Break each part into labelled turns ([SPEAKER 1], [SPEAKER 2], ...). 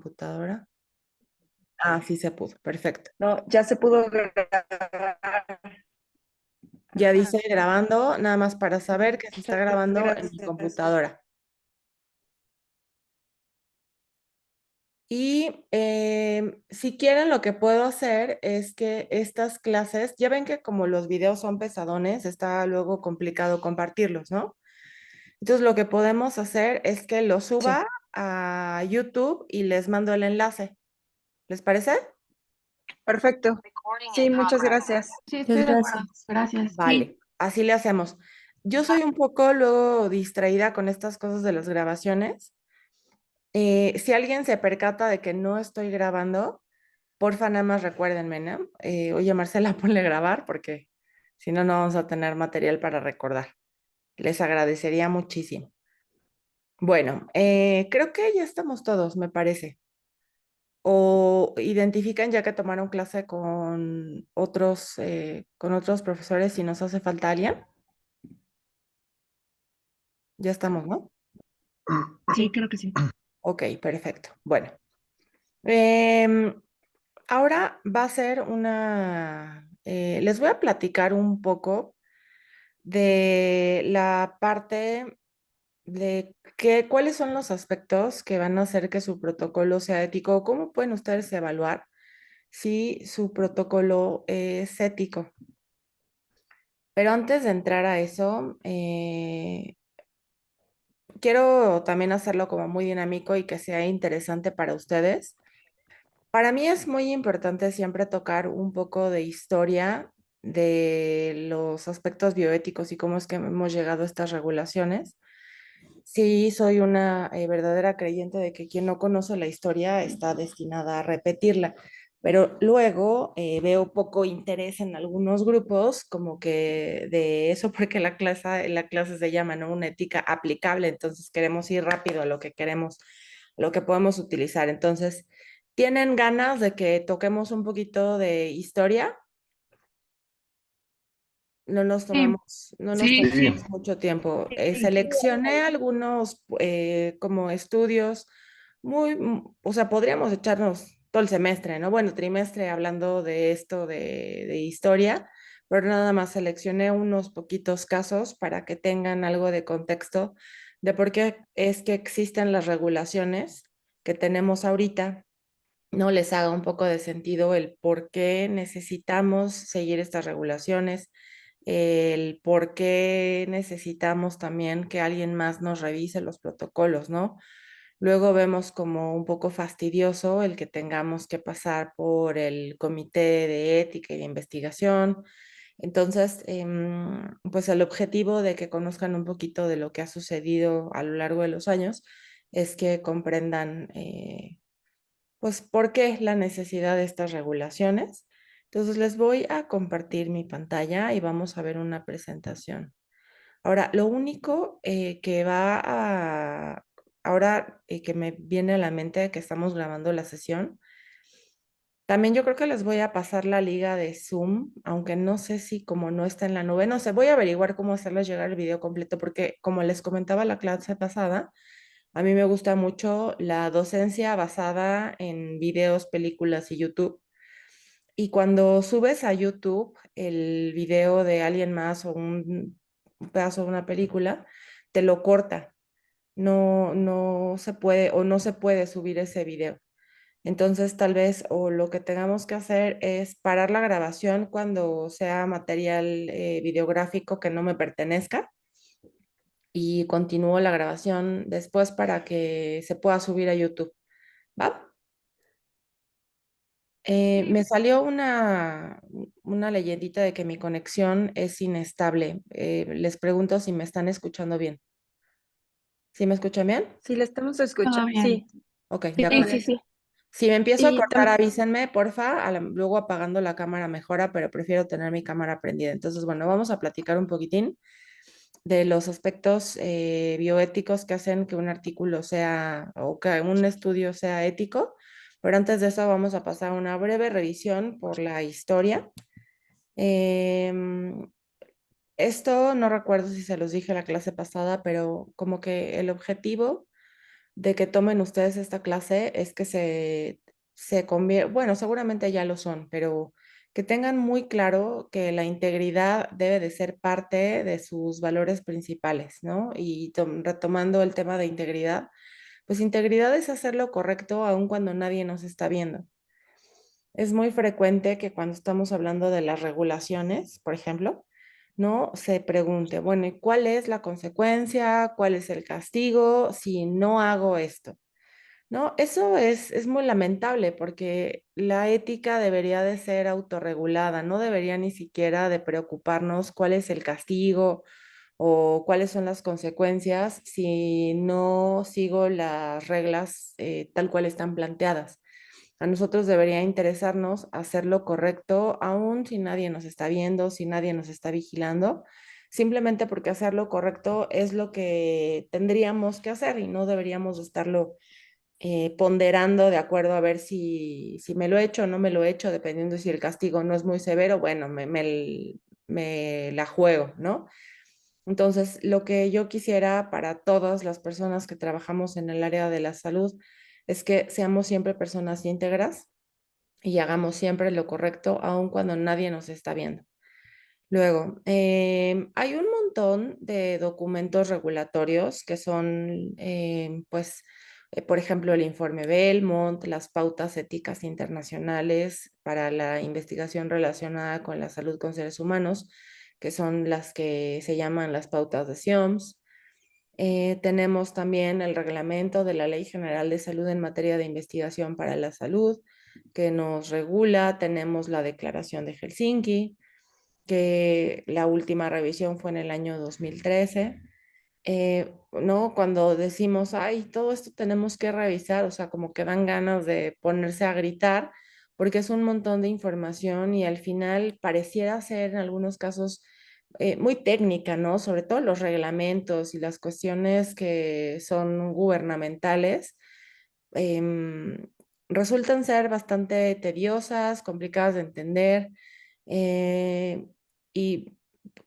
[SPEAKER 1] computadora. Ah, sí se pudo, perfecto.
[SPEAKER 2] No, ya se pudo grabar.
[SPEAKER 1] Ya
[SPEAKER 2] Ajá.
[SPEAKER 1] dice grabando, nada más para saber que se está
[SPEAKER 2] Muchas
[SPEAKER 1] grabando en mi
[SPEAKER 2] gracias.
[SPEAKER 1] computadora. Y si quieren, lo que puedo hacer es que estas clases, ya ven que como los videos son pesadones, está luego complicado compartirlos, ¿no? Entonces lo que podemos hacer es que los
[SPEAKER 2] Sí,
[SPEAKER 1] suba a YouTube y les mando el enlace. ¿Les parece?
[SPEAKER 2] perfecto. Sí, muchas gracias.
[SPEAKER 3] Sí, estoy
[SPEAKER 1] Muchas
[SPEAKER 3] de acuerdo.
[SPEAKER 1] gracias.
[SPEAKER 3] Gracias. Sí.
[SPEAKER 1] Vale, así le hacemos. Yo soy un poco luego distraída con estas cosas de las grabaciones. Si alguien se percata de que no estoy grabando, porfa, nada más recuérdenme, ¿no? Oye, Marcela, ponle grabar porque si no, no vamos a tener material para recordar. Les agradecería muchísimo. Bueno, creo que ya estamos todos, me parece. O identifican ya que tomaron clase con otros profesores si nos hace falta alguien. Ya estamos, ¿no?
[SPEAKER 3] Sí,
[SPEAKER 2] Sí.
[SPEAKER 3] creo que sí.
[SPEAKER 1] Ok, perfecto. Bueno, em, ahora va a ser les voy a platicar un poco de la parte de cuáles son los aspectos que van a hacer que su protocolo sea ético, cómo pueden ustedes evaluar si su protocolo es ético. Pero antes de entrar a eso, quiero también hacerlo como muy dinámico y que sea interesante para ustedes. Para mí es muy importante siempre tocar un poco de historia de los aspectos bioéticos y cómo es que hemos llegado a estas regulaciones. Sí, soy una verdadera creyente de que quien no conoce la historia está destinada a repetirla, pero luego veo poco interés en algunos grupos, como que de eso, porque la clase se llama, ¿no? Una ética aplicable, entonces queremos ir rápido a lo que queremos, lo que podemos utilizar. Entonces, ¿tienen ganas de que toquemos un poquito de historia?
[SPEAKER 3] Sí,
[SPEAKER 1] No nos
[SPEAKER 3] sí,
[SPEAKER 1] tomamos
[SPEAKER 3] sí.
[SPEAKER 1] mucho tiempo.
[SPEAKER 2] Sí.
[SPEAKER 1] Seleccioné algunos como estudios o sea, podríamos echarnos todo el semestre, ¿no? Bueno, trimestre hablando de esto de historia, pero nada más seleccioné unos poquitos casos para que tengan algo de contexto de por qué es que existen las regulaciones que tenemos ahorita, no les haga un poco de sentido el por qué necesitamos seguir estas regulaciones, el por qué necesitamos también que alguien más nos revise los protocolos, ¿no? Luego vemos como un poco fastidioso el que tengamos que pasar por el comité de ética y de investigación. Entonces, pues el objetivo de que conozcan un poquito de lo que ha sucedido a lo largo de los años es que comprendan pues, ¿por qué la necesidad de estas regulaciones? Entonces, les voy a compartir mi pantalla y vamos a ver una presentación. Ahora, lo único ahora que me viene a la mente que estamos grabando la sesión, también yo creo que les voy a pasar la liga de Zoom, aunque no sé si como no está en la nube, no sé, voy a averiguar cómo hacerles llegar el video completo, porque como les comentaba la clase pasada, a mí me gusta mucho la docencia basada en videos, películas y YouTube. Y cuando subes a YouTube el video de alguien más o un pedazo de una película, te lo corta. No se puede o no se puede subir ese video. Entonces, tal vez o lo que tengamos que hacer es parar la grabación cuando sea material videográfico que no me pertenezca y continúo la grabación después para que se pueda subir a YouTube. ¿Va?
[SPEAKER 3] Sí.
[SPEAKER 1] Me salió una leyendita de que mi conexión es inestable. Les pregunto si me están escuchando bien. ¿Sí me escuchan bien?
[SPEAKER 2] Sí, le estamos
[SPEAKER 3] Todo
[SPEAKER 2] escuchando.
[SPEAKER 3] bien.
[SPEAKER 2] Sí,
[SPEAKER 1] Ok, de
[SPEAKER 2] sí,
[SPEAKER 3] Sí,
[SPEAKER 1] acuerdo.
[SPEAKER 3] sí, sí.
[SPEAKER 1] Si me empiezo a
[SPEAKER 2] Y
[SPEAKER 1] cortar, avísenme, porfa. Luego apagando la cámara mejora, pero prefiero tener mi cámara prendida. Entonces, bueno, vamos a platicar un poquitín de los aspectos bioéticos que hacen que un artículo sea o que un estudio sea ético. Pero antes de eso vamos a pasar una breve revisión por la historia. Em, Esto no recuerdo si se los dije la clase pasada, pero como que el objetivo de que tomen ustedes esta clase es que se convierte, bueno, seguramente ya lo son, pero que tengan muy claro que la integridad debe de ser parte de sus valores principales, ¿no? Y retomando el tema de integridad, pues integridad es hacer lo correcto aun cuando nadie nos está viendo. Es muy frecuente que cuando estamos hablando de las regulaciones, por ejemplo, no se pregunte, bueno, ¿y cuál es la consecuencia? ¿Cuál es el castigo si no hago esto? No, eso es muy lamentable porque la ética debería de ser autorregulada, no debería ni siquiera de preocuparnos cuál es el castigo o cuáles son las consecuencias si no sigo las reglas tal cual están planteadas. A nosotros debería interesarnos hacer lo correcto, aun si nadie nos está viendo, si nadie nos está vigilando, simplemente porque hacer lo correcto es lo que tendríamos que hacer y no deberíamos estarlo ponderando de acuerdo a ver si me lo he hecho o no me lo he hecho, dependiendo si el castigo no es muy severo, bueno, me la juego, ¿no? Entonces, lo que yo quisiera para todas las personas que trabajamos en el área de la salud es que seamos siempre personas íntegras y hagamos siempre lo correcto, aun cuando nadie nos está viendo. Luego, hay un montón de documentos regulatorios que son, pues, por ejemplo, el informe Belmont, las pautas éticas internacionales para la investigación relacionada con la salud con seres humanos, que son las que se llaman las pautas de SIOMS. Tenemos también el reglamento de la Ley General de Salud en materia de investigación para la salud, que nos regula. Tenemos la Declaración de Helsinki, que la última revisión fue en el año 2013. ¿No? Cuando decimos, ay, todo esto tenemos que revisar, o sea, como que dan ganas de ponerse a gritar, porque es un montón de información y al final pareciera ser en algunos casos muy técnica, ¿no? Sobre todo los reglamentos y las cuestiones que son gubernamentales. em, Resultan ser bastante tediosas, complicadas de entender, eh, y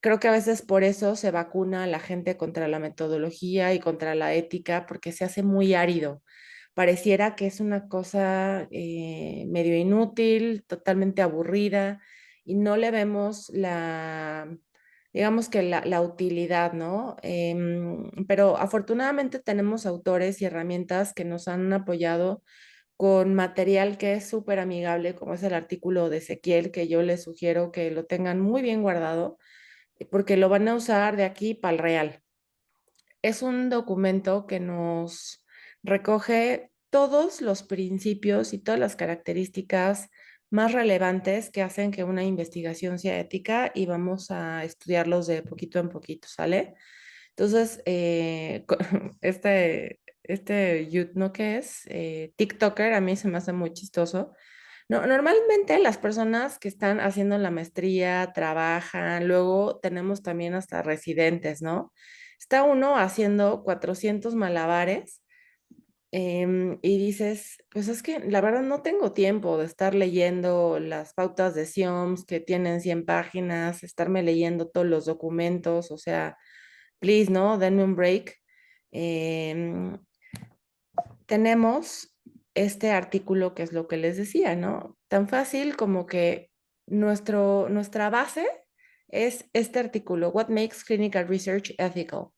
[SPEAKER 1] creo que a veces por eso se vacuna a la gente contra la metodología y contra la ética, porque se hace muy árido. Pareciera que es una cosa medio inútil, totalmente aburrida, y no le vemos digamos que la utilidad, ¿no? Pero afortunadamente tenemos autores y herramientas que nos han apoyado con material que es súper amigable, como es el artículo de Ezequiel, que yo les sugiero que lo tengan muy bien guardado, porque lo van a usar de aquí para el real. Es un documento que nos recoge todos los principios y todas las características más relevantes que hacen que una investigación sea ética y vamos a estudiarlos de poquito en poquito, ¿sale? Entonces, ¿no qué es? TikToker, a mí se me hace muy chistoso. No, normalmente las personas que están haciendo la maestría trabajan, luego tenemos también hasta residentes, ¿no? Está uno haciendo 400 malabares y dices, pues es que la verdad no tengo tiempo de estar leyendo las pautas de SIOMS que tienen 100 páginas, estarme leyendo todos los documentos, o sea, please, ¿no? Denme un break. Em, Tenemos este artículo que es lo que les decía, ¿no? Tan fácil como que nuestra base es este artículo, What Makes Clinical Research Ethical.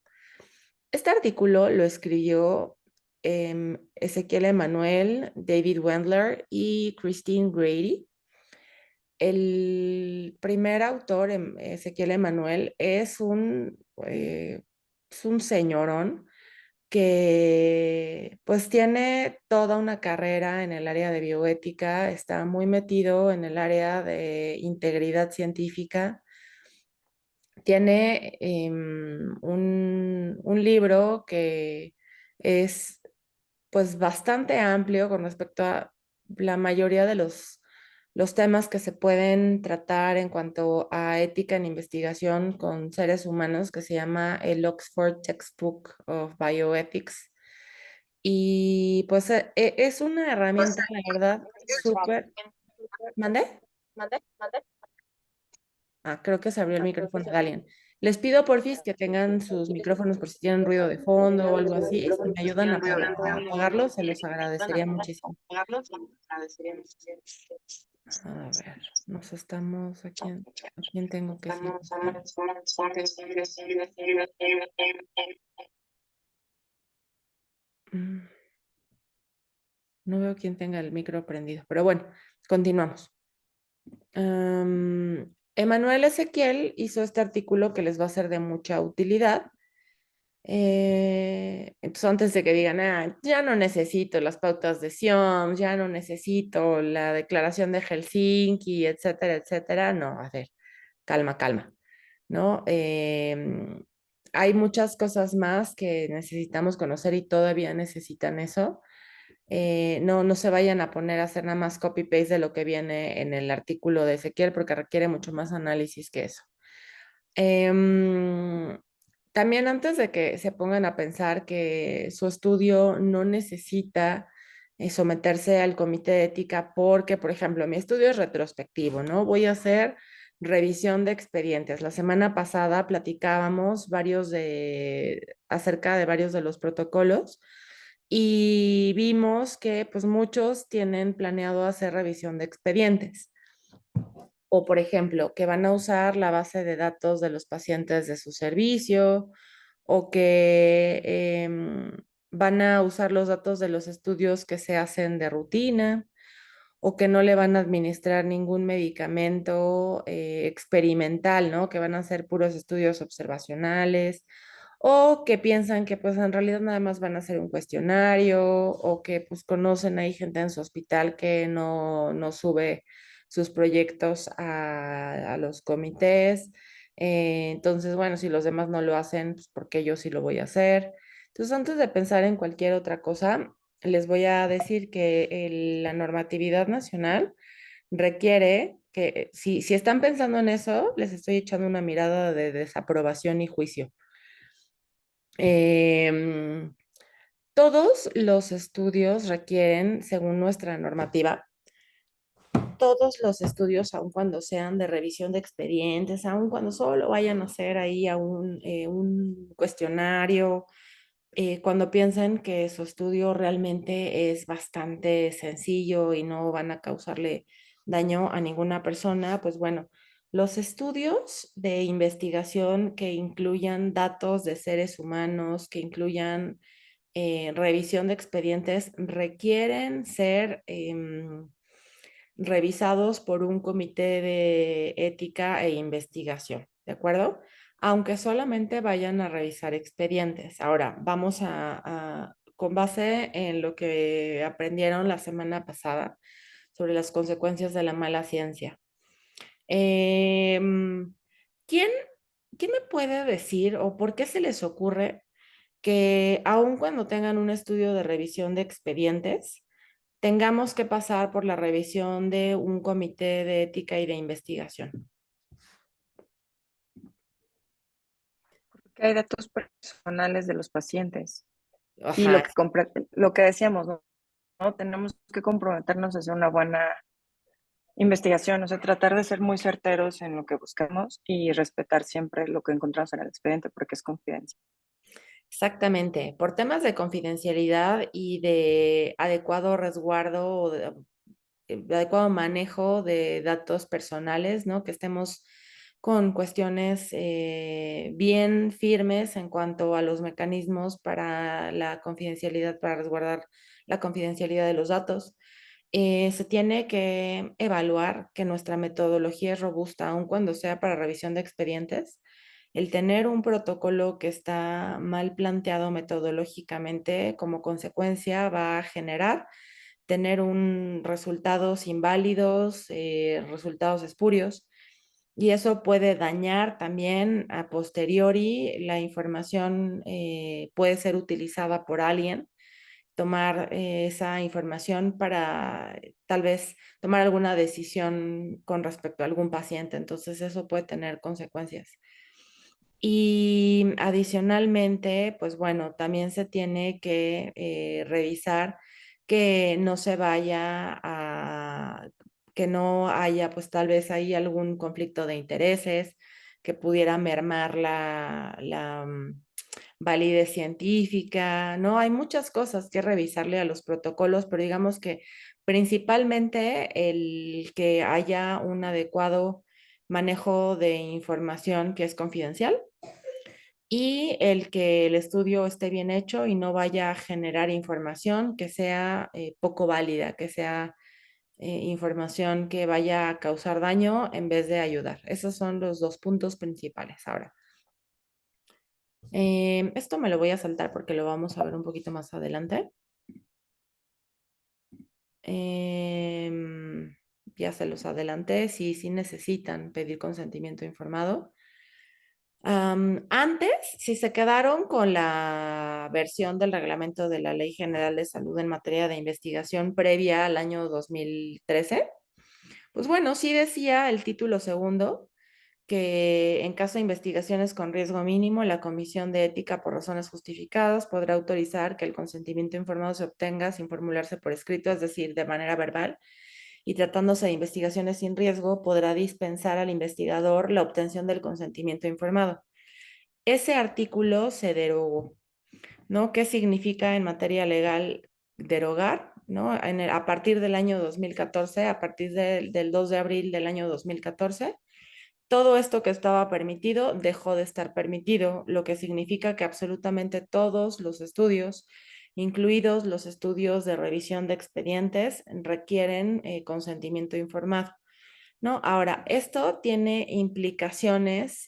[SPEAKER 1] Este artículo lo escribió Ezequiel Emanuel, David Wendler y Christine Grady. El primer autor, Ezequiel Emanuel, es un señorón que pues tiene toda una carrera en el área de bioética, está muy metido en el área de integridad científica. Tiene un libro que es pues bastante amplio con respecto a la mayoría de los temas que se pueden tratar en cuanto a ética en investigación con seres humanos, que se llama el Oxford Textbook of Bioethics. Y pues es una herramienta, la verdad, súper. ¿Mande? Ah, creo que se abrió el micrófono de alguien. Les pido porfis que tengan sus micrófonos por si tienen ruido de fondo o algo así. Si me ayudan a apagarlos, se los agradecería muchísimo. A ver, nos estamos aquí. ¿A quién tengo que silenciar? No veo quién tenga el micro prendido, pero bueno, continuamos. Emanuel Ezequiel hizo este artículo que les va a ser de mucha utilidad. Entonces, antes de que digan, ya no necesito las pautas de Sion, ya no necesito la declaración de Helsinki, etcétera, etcétera, no, a ver, calma, calma, ¿no? Hay muchas cosas más que necesitamos conocer y todavía necesitan eso. No se vayan a poner a hacer nada más copy-paste de lo que viene en el artículo de Ezequiel porque requiere mucho más análisis que eso. También antes de que se pongan a pensar que su estudio no necesita someterse al comité de ética porque, por ejemplo, mi estudio es retrospectivo, ¿no? Voy a hacer revisión de expedientes. La semana pasada platicábamos acerca de varios de los protocolos y vimos que pues muchos tienen planeado hacer revisión de expedientes o, por ejemplo, que van a usar la base de datos de los pacientes de su servicio o que van a usar los datos de los estudios que se hacen de rutina o que no le van a administrar ningún medicamento experimental, ¿no? Que van a hacer puros estudios observacionales o que piensan que pues en realidad nada más van a hacer un cuestionario o que pues conocen ahí gente en su hospital que no sube sus proyectos a los comités. Entonces, bueno, si los demás no lo hacen, pues porque yo sí lo voy a hacer. Entonces, antes de pensar en cualquier otra cosa, les voy a decir que la normatividad nacional requiere que, si están pensando en eso, les estoy echando una mirada de desaprobación y juicio. Em, Todos los estudios requieren, según nuestra normativa, todos los estudios, aun cuando sean de revisión de expedientes, aun cuando solo vayan a hacer ahí a un cuestionario, cuando piensen que su estudio realmente es bastante sencillo y no van a causarle daño a ninguna persona, pues bueno, los estudios de investigación que incluyan datos de seres humanos, que incluyan revisión de expedientes, requieren ser revisados por un comité de ética e investigación, ¿de acuerdo? Aunque solamente vayan a revisar expedientes. Ahora, con base en lo que aprendieron la semana pasada sobre las consecuencias de la mala ciencia. Em, ¿quién, ¿Quién me puede decir o por qué se les ocurre que aun cuando tengan un estudio de revisión de expedientes, tengamos que pasar por la revisión de un comité de ética y de investigación?
[SPEAKER 2] Que hay datos personales de los pacientes y
[SPEAKER 1] Ajá,
[SPEAKER 2] lo que decíamos, ¿no? ¿No? Tenemos que comprometernos a hacer una buena investigación, o sea, tratar de ser muy certeros en lo que buscamos y respetar siempre lo que encontramos en el expediente porque es confidencial.
[SPEAKER 1] exactamente. Por temas de confidencialidad y de adecuado resguardo o de adecuado manejo de datos personales, ¿no? Que estemos con cuestiones bien firmes en cuanto a los mecanismos para la confidencialidad, para resguardar la confidencialidad de los datos. Se tiene que evaluar que nuestra metodología es robusta, aun cuando sea para revisión de expedientes. El tener un protocolo que está mal planteado metodológicamente, como consecuencia, va a generar tener resultados inválidos, resultados espurios, y eso puede dañar también a posteriori la información, puede ser utilizada por alguien, tomar esa información para tal vez tomar alguna decisión con respecto a algún paciente. Entonces eso puede tener consecuencias. Y adicionalmente, pues bueno, también se tiene que revisar que no se vaya que no haya pues tal vez ahí algún conflicto de intereses, que pudiera mermar validez científica, ¿no? Hay muchas cosas que revisarle a los protocolos, pero digamos que principalmente el que haya un adecuado manejo de información que es confidencial y el que el estudio esté bien hecho y no vaya a generar información que sea poco válida, que sea información que vaya a causar daño en vez de ayudar. Esos son los dos puntos principales. Ahora, esto me lo voy a saltar porque lo vamos a ver un poquito más adelante. Ya se los adelanté, si necesitan pedir consentimiento informado. Antes, si se quedaron con la versión del reglamento de la Ley General de Salud en materia de investigación previa al año 2013, pues bueno, sí decía el título segundo que en caso de investigaciones con riesgo mínimo, la Comisión de Ética, por razones justificadas, podrá autorizar que el consentimiento informado se obtenga sin formularse por escrito, es decir, de manera verbal, y tratándose de investigaciones sin riesgo, podrá dispensar al investigador la obtención del consentimiento informado. Ese artículo se derogó, ¿no? ¿Qué significa en materia legal derogar? ¿No? A partir del año 2014, a partir del 2 de abril del año 2014, todo esto que estaba permitido dejó de estar permitido, lo que significa que absolutamente todos los estudios, incluidos los estudios de revisión de expedientes, requieren consentimiento informado, ¿no? Ahora, esto tiene implicaciones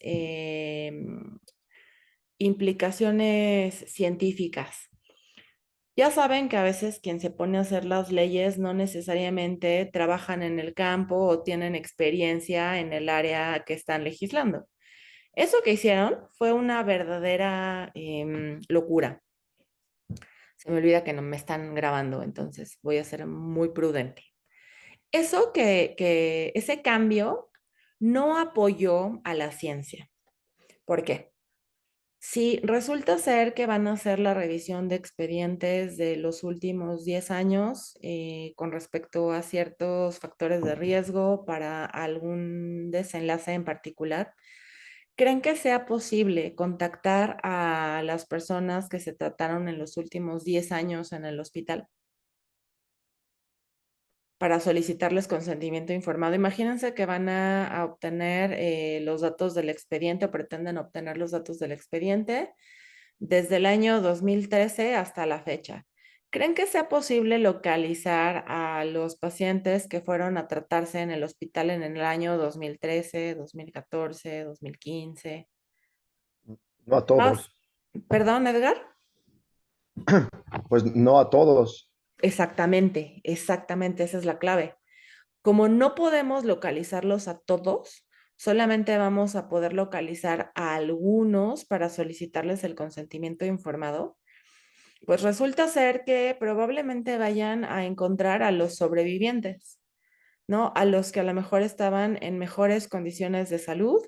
[SPEAKER 1] científicas. Ya saben que a veces quien se pone a hacer las leyes no necesariamente trabajan en el campo o tienen experiencia en el área que están legislando. Eso que hicieron fue una verdadera locura. Se me olvida que no me están grabando, entonces voy a ser muy prudente. Ese cambio no apoyó a la ciencia. ¿Por qué? Si resulta ser que van a hacer la revisión de expedientes de los últimos 10 años con respecto a ciertos factores de riesgo para algún desenlace en particular, ¿creen que sea posible contactar a las personas que se trataron en los últimos 10 años en el hospital para solicitarles consentimiento informado? Imagínense que van a obtener los datos del expediente o pretenden obtener los datos del expediente desde el año 2013 hasta la fecha. ¿Creen que sea posible localizar a los pacientes que fueron a tratarse en el hospital en el año 2013, 2014, 2015?
[SPEAKER 4] No a
[SPEAKER 1] Más,
[SPEAKER 4] todos,
[SPEAKER 1] perdón, Edgar.
[SPEAKER 4] pues no a todos.
[SPEAKER 1] Exactamente, exactamente, esa es la clave. Como no podemos localizarlos a todos, solamente vamos a poder localizar a algunos para solicitarles el consentimiento informado. Pues resulta ser que probablemente vayan a encontrar a los sobrevivientes, ¿no? A los que a lo mejor estaban en mejores condiciones de salud.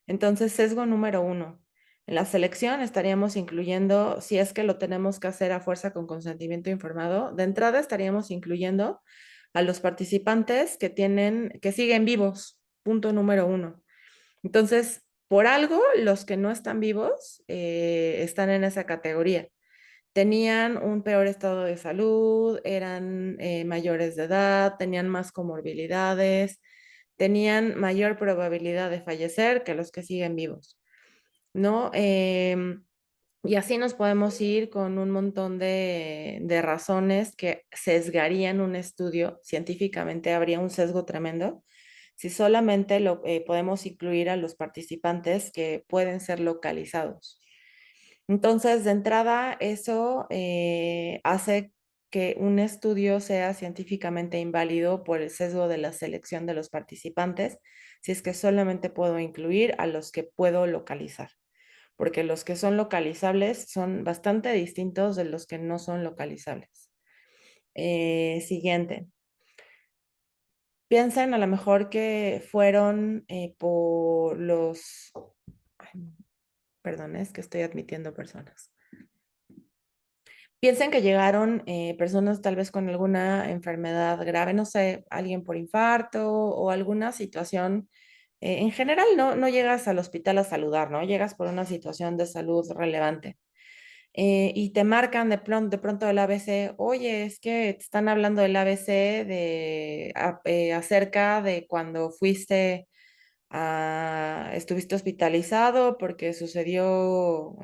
[SPEAKER 1] Entonces, sesgo número uno. En la selección estaríamos incluyendo, si es que lo tenemos que hacer a fuerza con consentimiento informado, de entrada estaríamos incluyendo a los participantes que siguen vivos, punto número uno. Entonces, por algo, los que no están vivos están en esa categoría. Tenían un peor estado de salud, eran mayores de edad, tenían más comorbilidades, tenían mayor probabilidad de fallecer que los que siguen vivos, ¿no? Y así nos podemos ir con un montón de razones que sesgarían un estudio. Científicamente habría un sesgo tremendo si solamente podemos incluir a los participantes que pueden ser localizados. Entonces, de entrada, eso hace que un estudio sea científicamente inválido por el sesgo de la selección de los participantes, si es que solamente puedo incluir a los que puedo localizar, porque los que son localizables son bastante distintos de los que no son localizables. Siguiente. Piensen a lo mejor que fueron por los... Perdón, es que estoy admitiendo personas. Piensen que llegaron personas tal vez con alguna enfermedad grave, no sé, alguien por infarto o alguna situación En general no llegas al hospital a saludar, ¿no? Llegas por una situación de salud relevante. Y te marcan de pronto el ABC, oye, es que te están hablando del ABC acerca de cuando estuviste hospitalizado porque sucedió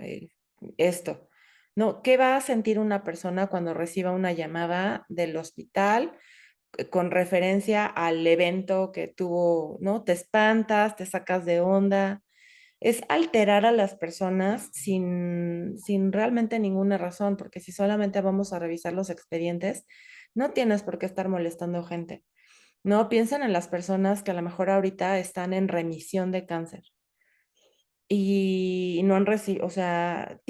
[SPEAKER 1] esto. No, ¿qué va a sentir una persona cuando reciba una llamada del hospital con referencia al evento que tuvo, ¿no? Te espantas, te sacas de onda. Es alterar a las personas sin realmente ninguna razón, porque si solamente vamos a revisar los expedientes, no tienes por qué estar molestando gente. No piensen en las personas que a lo mejor ahorita están en remisión de cáncer y no han recibido, o sea,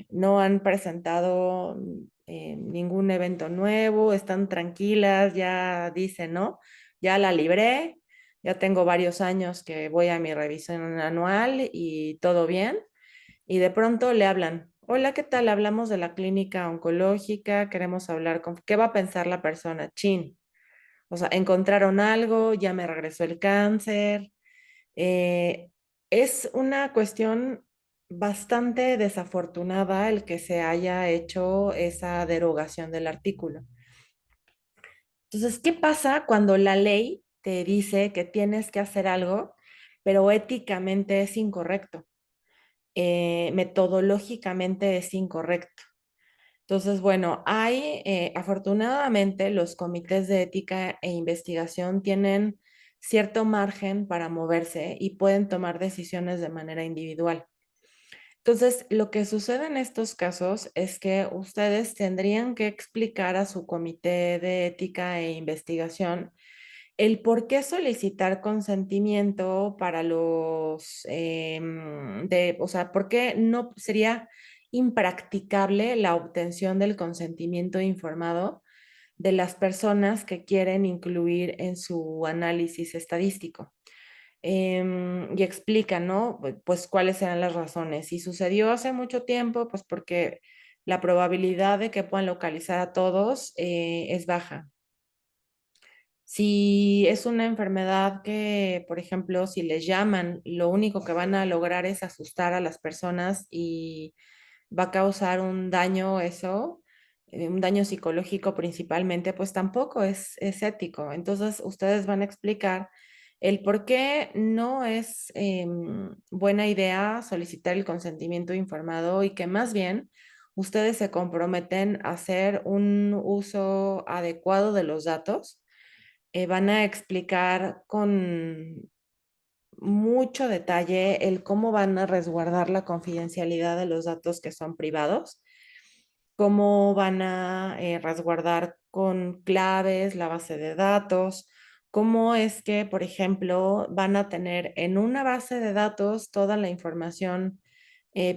[SPEAKER 1] no han presentado ningún evento nuevo, están tranquilas, ya dicen, ¿no? Ya la libré, ya tengo varios años que voy a mi revisión anual y todo bien. Y de pronto le hablan, hola, ¿qué tal? Hablamos de la clínica oncológica, queremos hablar con, ¿qué va a pensar la persona? Chin. O sea, encontraron algo, ya me regresó el cáncer. Eh, es una cuestión bastante desafortunada el que se haya hecho esa derogación del artículo. Entonces, ¿qué pasa cuando la ley te dice que tienes que hacer algo, pero éticamente es incorrecto? Metodológicamente es incorrecto. Entonces, bueno, afortunadamente los comités de ética e investigación tienen cierto margen para moverse y pueden tomar decisiones de manera individual. Entonces, lo que sucede en estos casos es que ustedes tendrían que explicar a su comité de ética e investigación el por qué solicitar consentimiento para o sea, por qué no sería impracticable la obtención del consentimiento informado de las personas que quieren incluir en su análisis estadístico. Y explica, ¿no? Pues cuáles serán las razones. Si sucedió hace mucho tiempo, pues porque la probabilidad de que puedan localizar a todos es baja. Si es una enfermedad que, por ejemplo, si les llaman, lo único que van a lograr es asustar a las personas y va a causar un daño eso, un daño psicológico principalmente, pues tampoco es ético. Entonces, ustedes van a explicar el por qué no es buena idea solicitar el consentimiento informado y que más bien ustedes se comprometen a hacer un uso adecuado de los datos. Van a explicar con mucho detalle el cómo van a resguardar la confidencialidad de los datos que son privados, cómo van a resguardar con claves la base de datos, cómo es que, por ejemplo, van a tener en una base de datos toda la información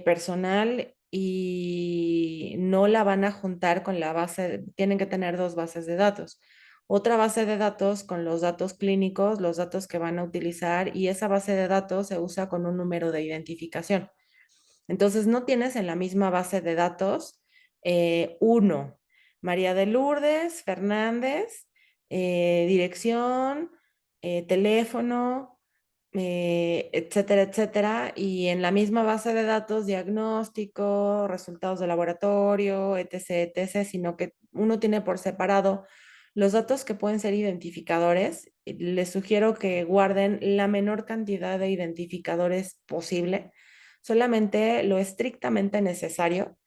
[SPEAKER 1] personal y no la van a juntar con la base, tienen que tener dos bases de datos. Otra base de datos con los datos clínicos, los datos que van a utilizar y esa base de datos se usa con un número de identificación. Entonces, no tienes en la misma base de datos uno, María de Lourdes Fernández, dirección, teléfono, etcétera, etcétera, y en la misma base de datos, diagnóstico, resultados de laboratorio, etc., etc., sino que uno tiene por separado los datos que pueden ser identificadores. Les sugiero que guarden la menor cantidad de identificadores posible, solamente lo estrictamente necesario.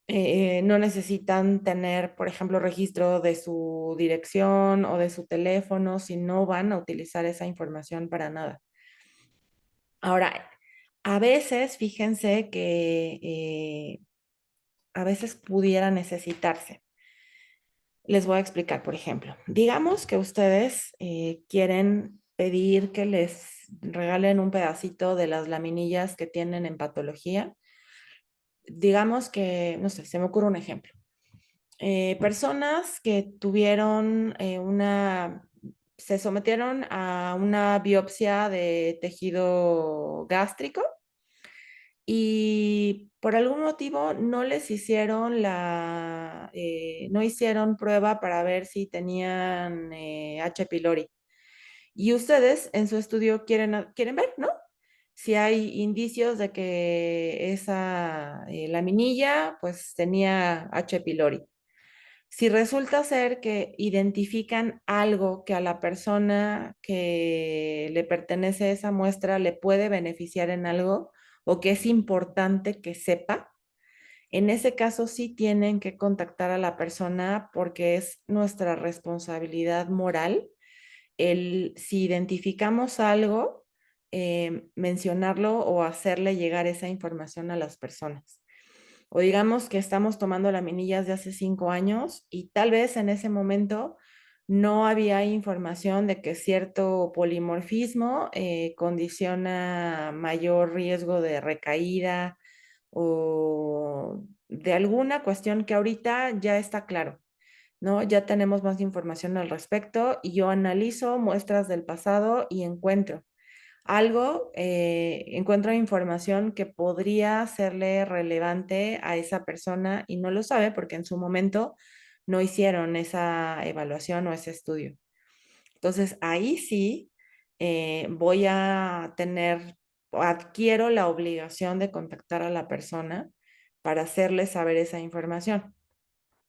[SPEAKER 1] No necesitan tener, por ejemplo, registro de su dirección o de su teléfono si no van a utilizar esa información para nada. Ahora, a veces, fíjense que a veces pudiera necesitarse. Les voy a explicar, por ejemplo, digamos que ustedes quieren pedir que les regalen un pedacito de las laminillas que tienen en patología. Digamos que, no sé, se me ocurre un ejemplo. Personas que tuvieron se sometieron a una biopsia de tejido gástrico y por algún motivo no les hicieron no hicieron prueba para ver si tenían H. pylori. Y ustedes en su estudio quieren ver, ¿no? Si hay indicios de que esa laminilla pues tenía H. pylori. Si resulta ser que identifican algo que a la persona que le pertenece esa muestra le puede beneficiar en algo o que es importante que sepa, en ese caso sí tienen que contactar a la persona porque es nuestra responsabilidad moral el si identificamos algo, mencionarlo o hacerle llegar esa información a las personas. O digamos que estamos tomando laminillas de hace 5 años y tal vez en ese momento no había información de que cierto polimorfismo condiciona mayor riesgo de recaída o de alguna cuestión que ahorita ya está claro, ¿no? Ya tenemos más información al respecto y yo analizo muestras del pasado y encuentro información que podría serle relevante a esa persona y no lo sabe porque en su momento no hicieron esa evaluación o ese estudio. Entonces, ahí sí voy a adquiero la obligación de contactar a la persona para hacerle saber esa información.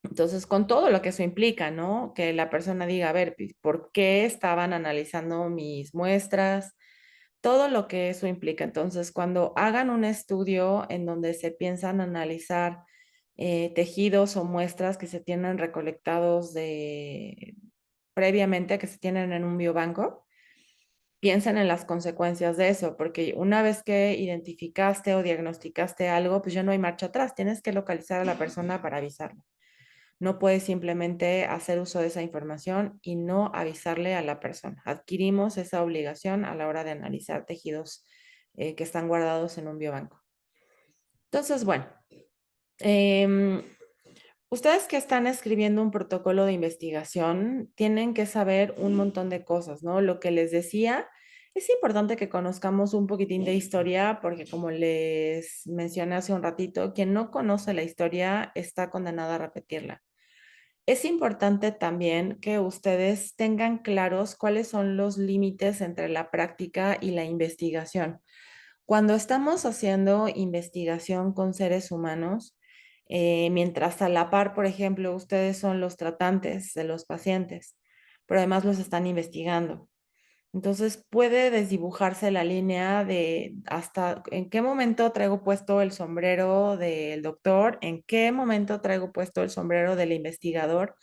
[SPEAKER 1] Entonces, con todo lo que eso implica, ¿no? Que la persona diga, a ver, ¿por qué estaban analizando mis muestras? Todo lo que eso implica. Entonces, cuando hagan un estudio en donde se piensan analizar tejidos o muestras que se tienen recolectados previamente, que se tienen en un biobanco, piensen en las consecuencias de eso, porque una vez que identificaste o diagnosticaste algo, pues ya no hay marcha atrás. Tienes que localizar a la persona para avisarle. No puedes simplemente hacer uso de esa información y no avisarle a la persona. Adquirimos esa obligación a la hora de analizar tejidos que están guardados en un biobanco. Entonces, bueno, eh, ustedes que están escribiendo un protocolo de investigación tienen que saber un montón de cosas, ¿no? Lo que les decía, es importante que conozcamos un poquitín de historia porque como les mencioné hace un ratito, quien no conoce la historia está condenado a repetirla. Es importante también que ustedes tengan claros cuáles son los límites entre la práctica y la investigación. Cuando estamos haciendo investigación con seres humanos, mientras a la par, por ejemplo, ustedes son los tratantes de los pacientes, pero además los están investigando. Entonces puede desdibujarse la línea de hasta en qué momento traigo puesto el sombrero del doctor, en qué momento traigo puesto el sombrero del investigador.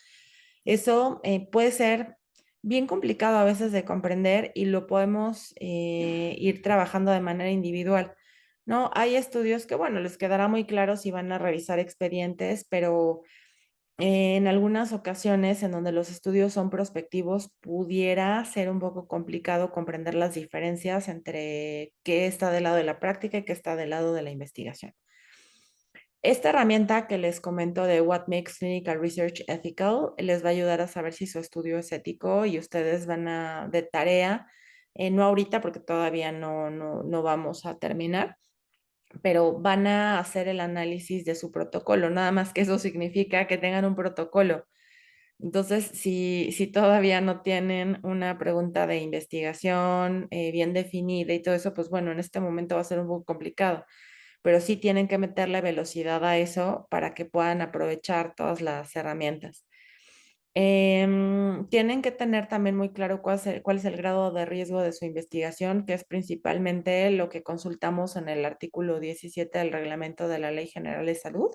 [SPEAKER 1] Eso puede ser bien complicado a veces de comprender y lo podemos ir trabajando de manera individual. ¿No? Hay estudios que, bueno, les quedará muy claro si van a revisar expedientes, pero en algunas ocasiones en donde los estudios son prospectivos, pudiera ser un poco complicado comprender las diferencias entre qué está del lado de la práctica y qué está del lado de la investigación. Esta herramienta que les comento de What Makes Clinical Research Ethical les va a ayudar a saber si su estudio es ético y ustedes van a, de tarea, no ahorita porque todavía no vamos a terminar, pero van a hacer el análisis de su protocolo, nada más que eso significa que tengan un protocolo. Entonces, si todavía no tienen una pregunta de investigación bien definida y todo eso, pues bueno, en este momento va a ser un poco complicado, pero sí tienen que meterle velocidad a eso para que puedan aprovechar todas las herramientas. Tienen que tener también muy claro cuál es el grado de riesgo de su investigación, que es principalmente lo que consultamos en el artículo 17 del reglamento de la Ley General de Salud.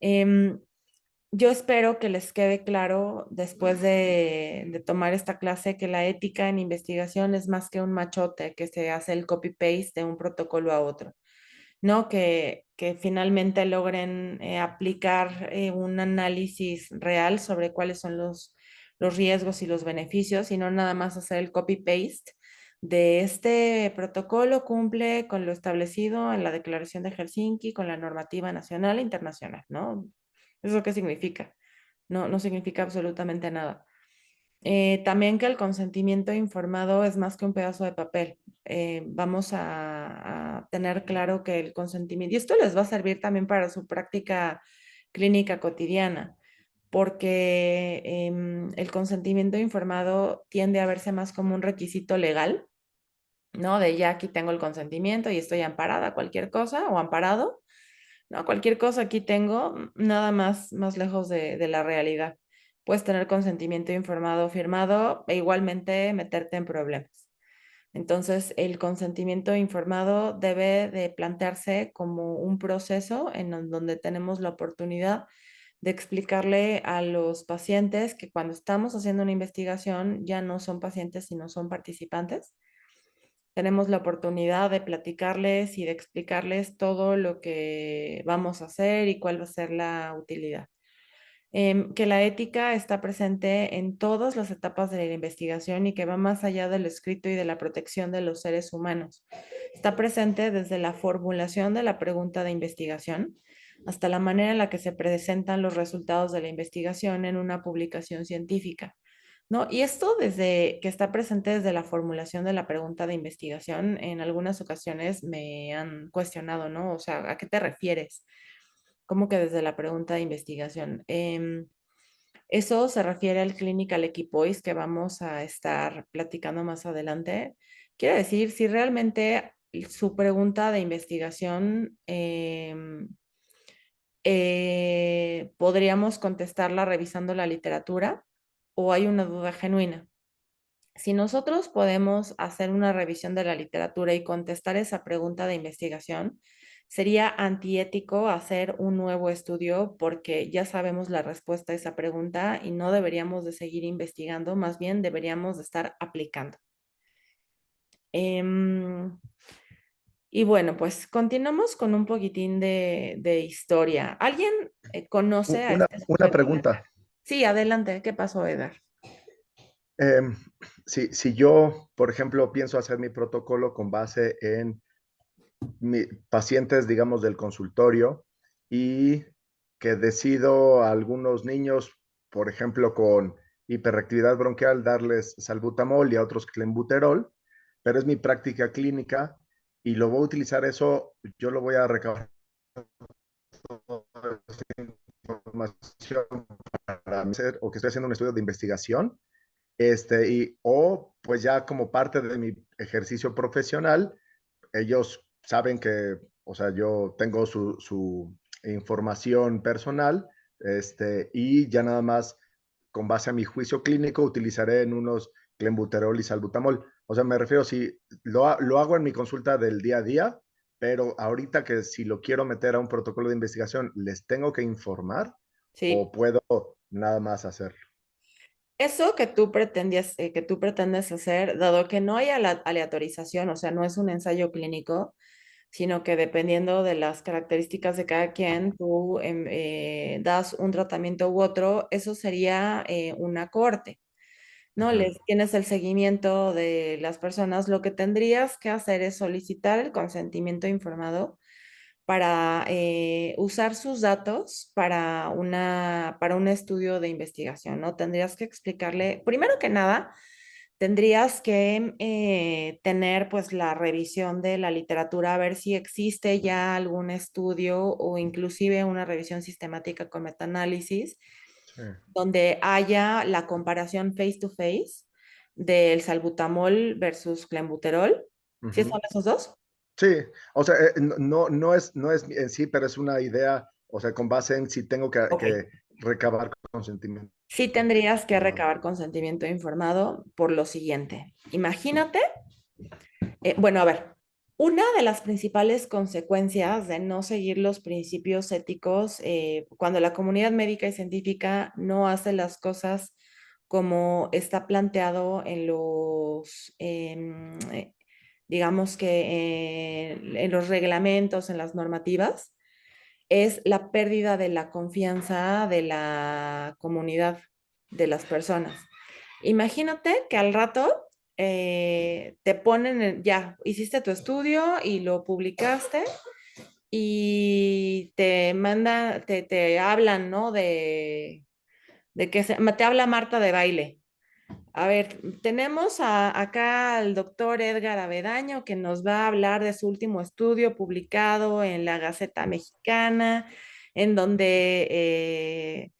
[SPEAKER 1] Yo espero que les quede claro después de tomar esta clase que la ética en investigación es más que un machote que se hace el copy-paste de un protocolo a otro. ¿No? Que finalmente logren aplicar un análisis real sobre cuáles son los riesgos y los beneficios y no nada más hacer el copy-paste de este protocolo cumple con lo establecido en la Declaración de Helsinki, con la normativa nacional e internacional, ¿no? ¿Eso qué significa? No significa absolutamente nada. También que el consentimiento informado es más que un pedazo de papel. Vamos a tener claro que el consentimiento, y esto les va a servir también para su práctica clínica cotidiana. porque el consentimiento informado tiende a verse más como un requisito legal, ¿no? De ya aquí tengo el consentimiento y estoy amparada a cualquier cosa o amparado, ¿no? Cualquier cosa aquí tengo, nada más lejos de la realidad. Puedes tener consentimiento informado firmado e igualmente meterte en problemas. Entonces, el consentimiento informado debe de plantearse como un proceso donde tenemos la oportunidad de explicarle a los pacientes que cuando estamos haciendo una investigación ya no son pacientes, sino son participantes. Tenemos la oportunidad de platicarles y de explicarles todo lo que vamos a hacer y cuál va a ser la utilidad. Que la ética está presente en todas las etapas de la investigación y que va más allá del escrito y de la protección de los seres humanos. Está presente desde la formulación de la pregunta de investigación hasta la manera en la que se presentan los resultados de la investigación en una publicación científica. ¿No? Y esto desde que está presente desde la formulación de la pregunta de investigación, en algunas ocasiones me han cuestionado, ¿no? O sea, ¿a qué te refieres? ¿Cómo que desde la pregunta de investigación? Eso se refiere al clinical equipoise que vamos a estar platicando más adelante. Quiere decir, si realmente su pregunta de investigación podríamos contestarla revisando la literatura o hay una duda genuina. Si nosotros podemos hacer una revisión de la literatura y contestar esa pregunta de investigación, sería antiético hacer un nuevo estudio porque ya sabemos la respuesta a esa pregunta y no deberíamos de seguir investigando, más bien deberíamos de estar aplicando. Y bueno, pues continuamos con un poquitín de historia. ¿Alguien conoce a este
[SPEAKER 4] Una
[SPEAKER 1] sujeto?
[SPEAKER 4] pregunta.
[SPEAKER 1] Sí, adelante. ¿Qué pasó, Edgar?
[SPEAKER 4] Si yo, por ejemplo, pienso hacer mi protocolo con base en pacientes, digamos, del consultorio y que decido a algunos niños, por ejemplo, con hiperactividad bronquial, darles salbutamol y a otros clenbuterol, pero es mi práctica clínica y lo voy a utilizar eso, yo lo voy a recabar información para hacer o que estoy haciendo un estudio de investigación, o pues ya como parte de mi ejercicio profesional, ellos saben que, o sea, yo tengo su información personal, y ya nada más con base a mi juicio clínico utilizaré en unos clenbuterol y salbutamol. O sea, me refiero si lo hago en mi consulta del día a día, pero ahorita que si lo quiero meter a un protocolo de investigación, ¿les tengo que informar
[SPEAKER 1] Sí.
[SPEAKER 4] o puedo nada más hacerlo?
[SPEAKER 1] Eso que tú pretendes hacer, dado que no hay aleatorización, o sea, no es un ensayo clínico, sino que dependiendo de las características de cada quien, tú das un tratamiento u otro, eso sería una cohorte, ¿no?
[SPEAKER 4] Ujú.
[SPEAKER 1] Les tienes el seguimiento de las personas, lo que tendrías que hacer es solicitar el consentimiento informado para usar sus datos para un estudio de investigación, ¿no? Tendrías que explicarle, primero que nada, tendrías que tener pues la revisión de la literatura, a ver si existe ya algún estudio o inclusive una revisión sistemática con metaanálisis
[SPEAKER 4] Sí.
[SPEAKER 1] donde haya la comparación face to face del salbutamol versus clenbuterol. ¿Sí
[SPEAKER 4] Ujú.
[SPEAKER 1] son esos dos?
[SPEAKER 4] Sí, o sea, no es en sí, pero es una idea, o sea, con base en si tengo
[SPEAKER 1] Ok.
[SPEAKER 4] que recabar consentimiento
[SPEAKER 1] Sí tendrías que
[SPEAKER 4] informado.
[SPEAKER 1] recabar consentimiento informado por lo siguiente. Imagínate, bueno, a ver, una de las principales consecuencias de no seguir los principios éticos cuando la comunidad médica y científica no hace las cosas como está planteado en digamos que en los reglamentos, en las normativas, es la pérdida de la confianza de la comunidad, de las personas. Imagínate que al rato te ponen, ya, hiciste tu estudio y lo publicaste y te manda, te hablan, ¿no? De que te habla Marta de baile. A ver, tenemos acá al doctor Edgar Avedaño que nos va a hablar de su último estudio publicado en la Gaceta Mexicana, en donde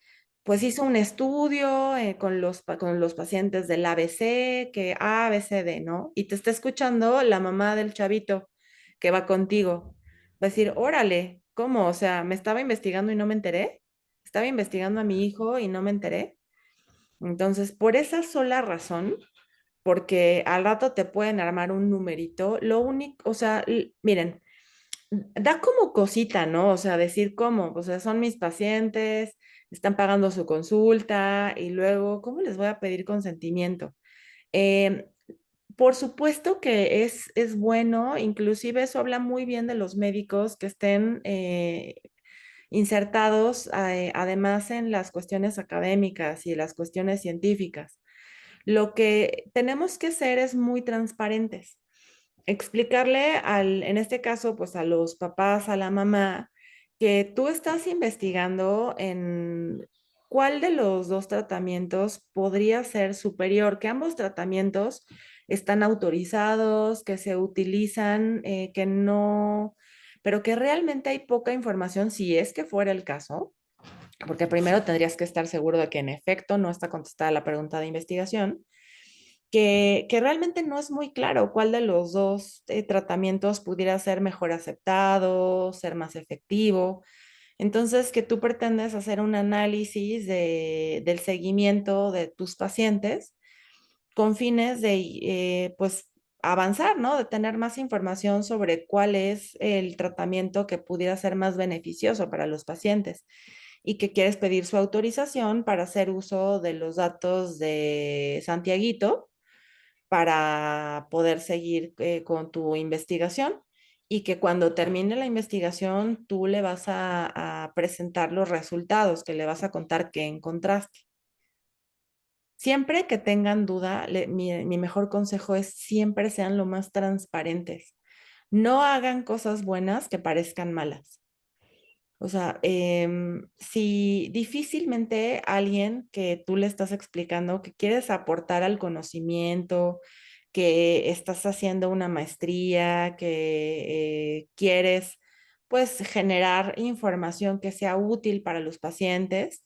[SPEAKER 1] pues hizo un estudio con los pacientes del ABC, que A, B, C, D, ¿no? Y te está escuchando la mamá del chavito que va contigo. Va a decir, órale, ¿cómo? O sea, ¿me estaba investigando y no me enteré? ¿Estaba investigando a mi hijo y no me enteré? Entonces, por esa sola razón, porque al rato te pueden armar un numerito, lo único, o sea, miren, da como cosita, ¿no? O sea, decir cómo, o sea, son mis pacientes, están pagando su consulta y luego, ¿cómo les voy a pedir consentimiento? Em, por supuesto que es bueno, inclusive eso habla muy bien de los médicos que estén insertados además en las cuestiones académicas y las cuestiones científicas. Lo que tenemos que ser es muy transparentes, explicarle en este caso, pues a los papás, a la mamá, que tú estás investigando en cuál de los dos tratamientos podría ser superior, que ambos tratamientos están autorizados, que se utilizan, que no, pero que realmente hay poca información si es que fuera el caso, porque primero tendrías que estar seguro de que en efecto no está contestada la pregunta de investigación, que realmente no es muy claro cuál de los dos tratamientos pudiera ser mejor aceptado, ser más efectivo. Entonces, que tú pretendes hacer un análisis del seguimiento de tus pacientes con fines de, pues, avanzar, ¿no? De tener más información sobre cuál es el tratamiento que pudiera ser más beneficioso para los pacientes y que quieres pedir su autorización para hacer uso de los datos de Santiaguito para poder seguir con tu investigación y que cuando termine la investigación tú le vas a presentar los resultados, que le vas a contar qué encontraste. Siempre que tengan duda, mi mejor consejo es siempre sean lo más transparentes. No hagan cosas buenas que parezcan malas. O sea, si difícilmente alguien que tú le estás explicando que quieres aportar al conocimiento, que estás haciendo una maestría, que quieres pues generar información que sea útil para los pacientes,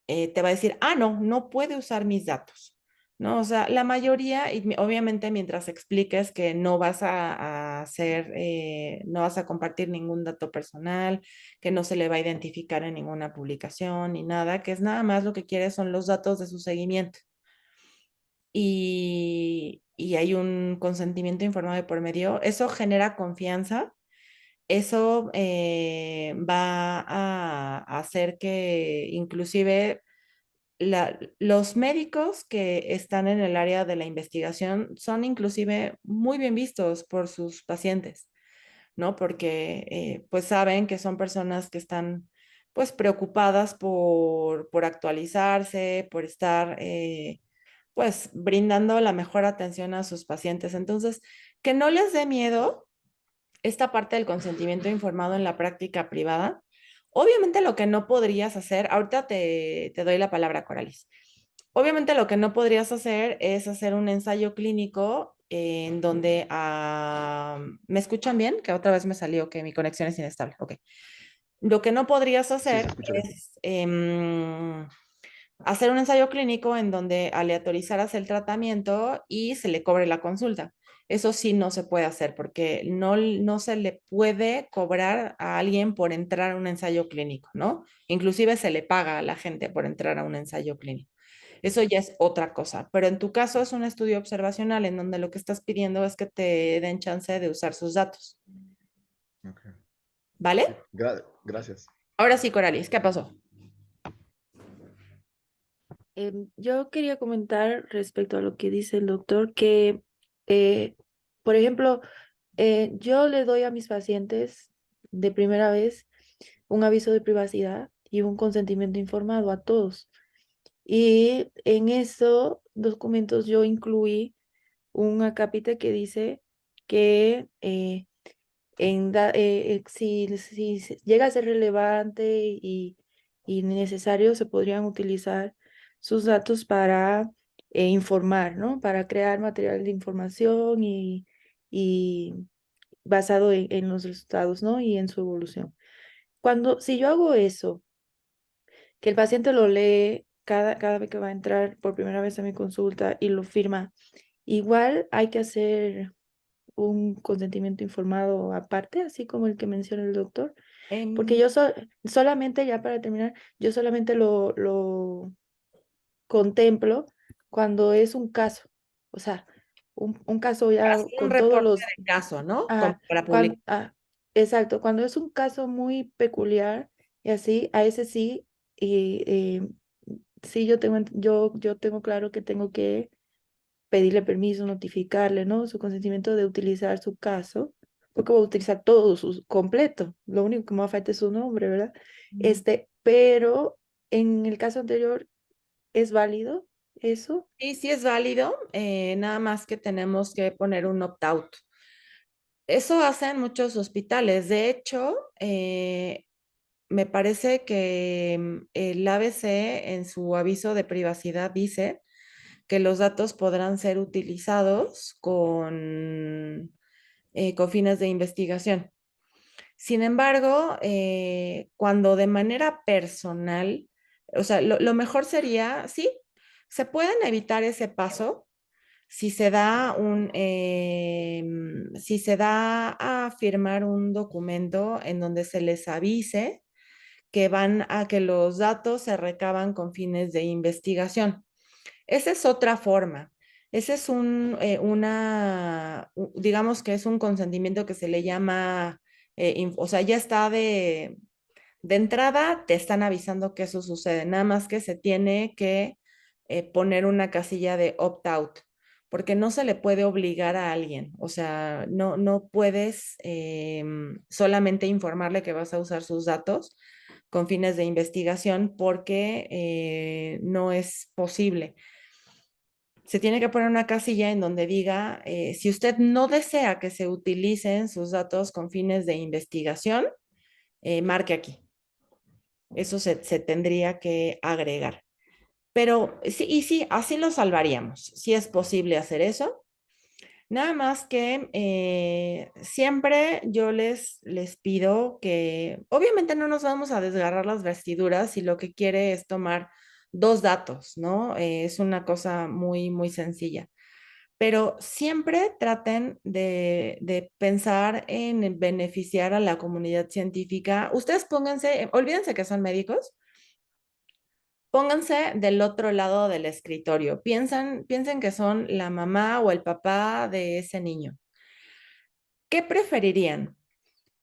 [SPEAKER 1] te va a decir, ah, no, no puede usar mis datos. ¿No? O sea, la mayoría, y obviamente mientras expliques que no vas a hacer, no vas a compartir ningún dato personal, que no se le va a identificar en ninguna publicación ni nada, que es nada más lo que quiere son los datos de su seguimiento. Y hay un consentimiento informado de por medio, eso genera confianza, eso va a hacer que inclusive los médicos que están en el área de la investigación son inclusive muy bien vistos por sus pacientes, ¿no? Porque pues saben que son personas que están pues preocupadas por actualizarse, por estar pues brindando la mejor atención a sus pacientes. Entonces, que no les dé miedo esta parte del consentimiento informado en la práctica privada. Obviamente lo que no podrías hacer, ahorita te doy la palabra, Coralis. Obviamente lo que no podrías hacer es hacer un ensayo clínico en donde, ¿me escuchan bien? Que otra vez me salió que mi conexión es inestable. Ok. Lo que no podrías
[SPEAKER 4] Sí, se
[SPEAKER 1] hacer
[SPEAKER 4] escucha bien.
[SPEAKER 1] es hacer un ensayo clínico en donde aleatorizaras el tratamiento y se le cobre la consulta. Eso sí no se puede hacer porque no se le puede cobrar a alguien por entrar a un ensayo clínico, ¿no? Inclusive se le paga a la gente por entrar a un ensayo clínico. Eso ya es otra cosa, pero en tu caso es un estudio observacional en donde lo que estás pidiendo es que te den chance de usar sus datos,
[SPEAKER 4] Okay. Sí,
[SPEAKER 1] ¿vale?
[SPEAKER 4] gracias.
[SPEAKER 1] Ahora sí, Coralis, ¿qué pasó?
[SPEAKER 3] Yo quería comentar respecto a lo que dice el doctor, que, eh, por ejemplo, yo le doy a mis pacientes de primera vez un aviso de privacidad y un consentimiento informado a todos. Y en esos documentos yo incluí un acápite que dice que si llega a ser relevante y necesario, se podrían utilizar sus datos para informar, ¿no? Para crear material de información y basado en los resultados, ¿no? Y en su evolución. Si yo hago eso, que el paciente lo lee cada vez que va a entrar por primera vez a mi consulta y lo firma. Igual hay que hacer un consentimiento informado aparte, así como el que menciona el doctor, porque
[SPEAKER 1] Em,
[SPEAKER 3] yo solamente, ya para terminar, yo solamente lo contemplo cuando es un caso, o sea, un caso
[SPEAKER 1] para
[SPEAKER 3] ya
[SPEAKER 1] hacer un
[SPEAKER 3] con todos
[SPEAKER 1] reporte
[SPEAKER 3] los,
[SPEAKER 1] de caso, ¿no? Como
[SPEAKER 3] ah,
[SPEAKER 1] para publicar.
[SPEAKER 3] exacto, cuando es un caso muy peculiar y así, a ese sí, y sí, yo tengo claro que tengo que pedirle permiso, notificarle, ¿no? Su consentimiento de utilizar su caso, porque voy a utilizar todo su completo. Lo único que me va a falta es su nombre, ¿verdad? Pero en el caso anterior, ¿es válido eso?
[SPEAKER 1] Sí, sí es válido, nada más que tenemos que poner un opt-out. Eso hacen muchos hospitales. De hecho, me parece que el ABC en su aviso de privacidad dice que los datos podrán ser utilizados con fines de investigación. Sin embargo, cuando de manera personal, o sea, lo mejor sería, sí, se pueden evitar ese paso si se da si se da a firmar un documento en donde se les avise que van a que los datos se recaban con fines de investigación. Esa es otra forma. Ese es digamos que es un consentimiento que se le llama, o sea, ya está de entrada, te están avisando que eso sucede, nada más que se tiene que poner una casilla de opt-out, porque no se le puede obligar a alguien, o sea, no puedes solamente informarle que vas a usar sus datos con fines de investigación porque no es posible. Se tiene que poner una casilla en donde diga, si usted no desea que se utilicen sus datos con fines de investigación, marque aquí. Eso se tendría que agregar. Pero sí, y sí, así lo salvaríamos. Sí es posible hacer eso. Nada más que siempre yo les pido que, obviamente no nos vamos a desgarrar las vestiduras si lo que quiere es tomar dos datos, ¿no? Es una cosa muy, muy sencilla. Pero siempre traten de pensar en beneficiar a la comunidad científica. Ustedes pónganse, olvídense que son médicos, pónganse del otro lado del escritorio. Piensen que son la mamá o el papá de ese niño. ¿Qué preferirían?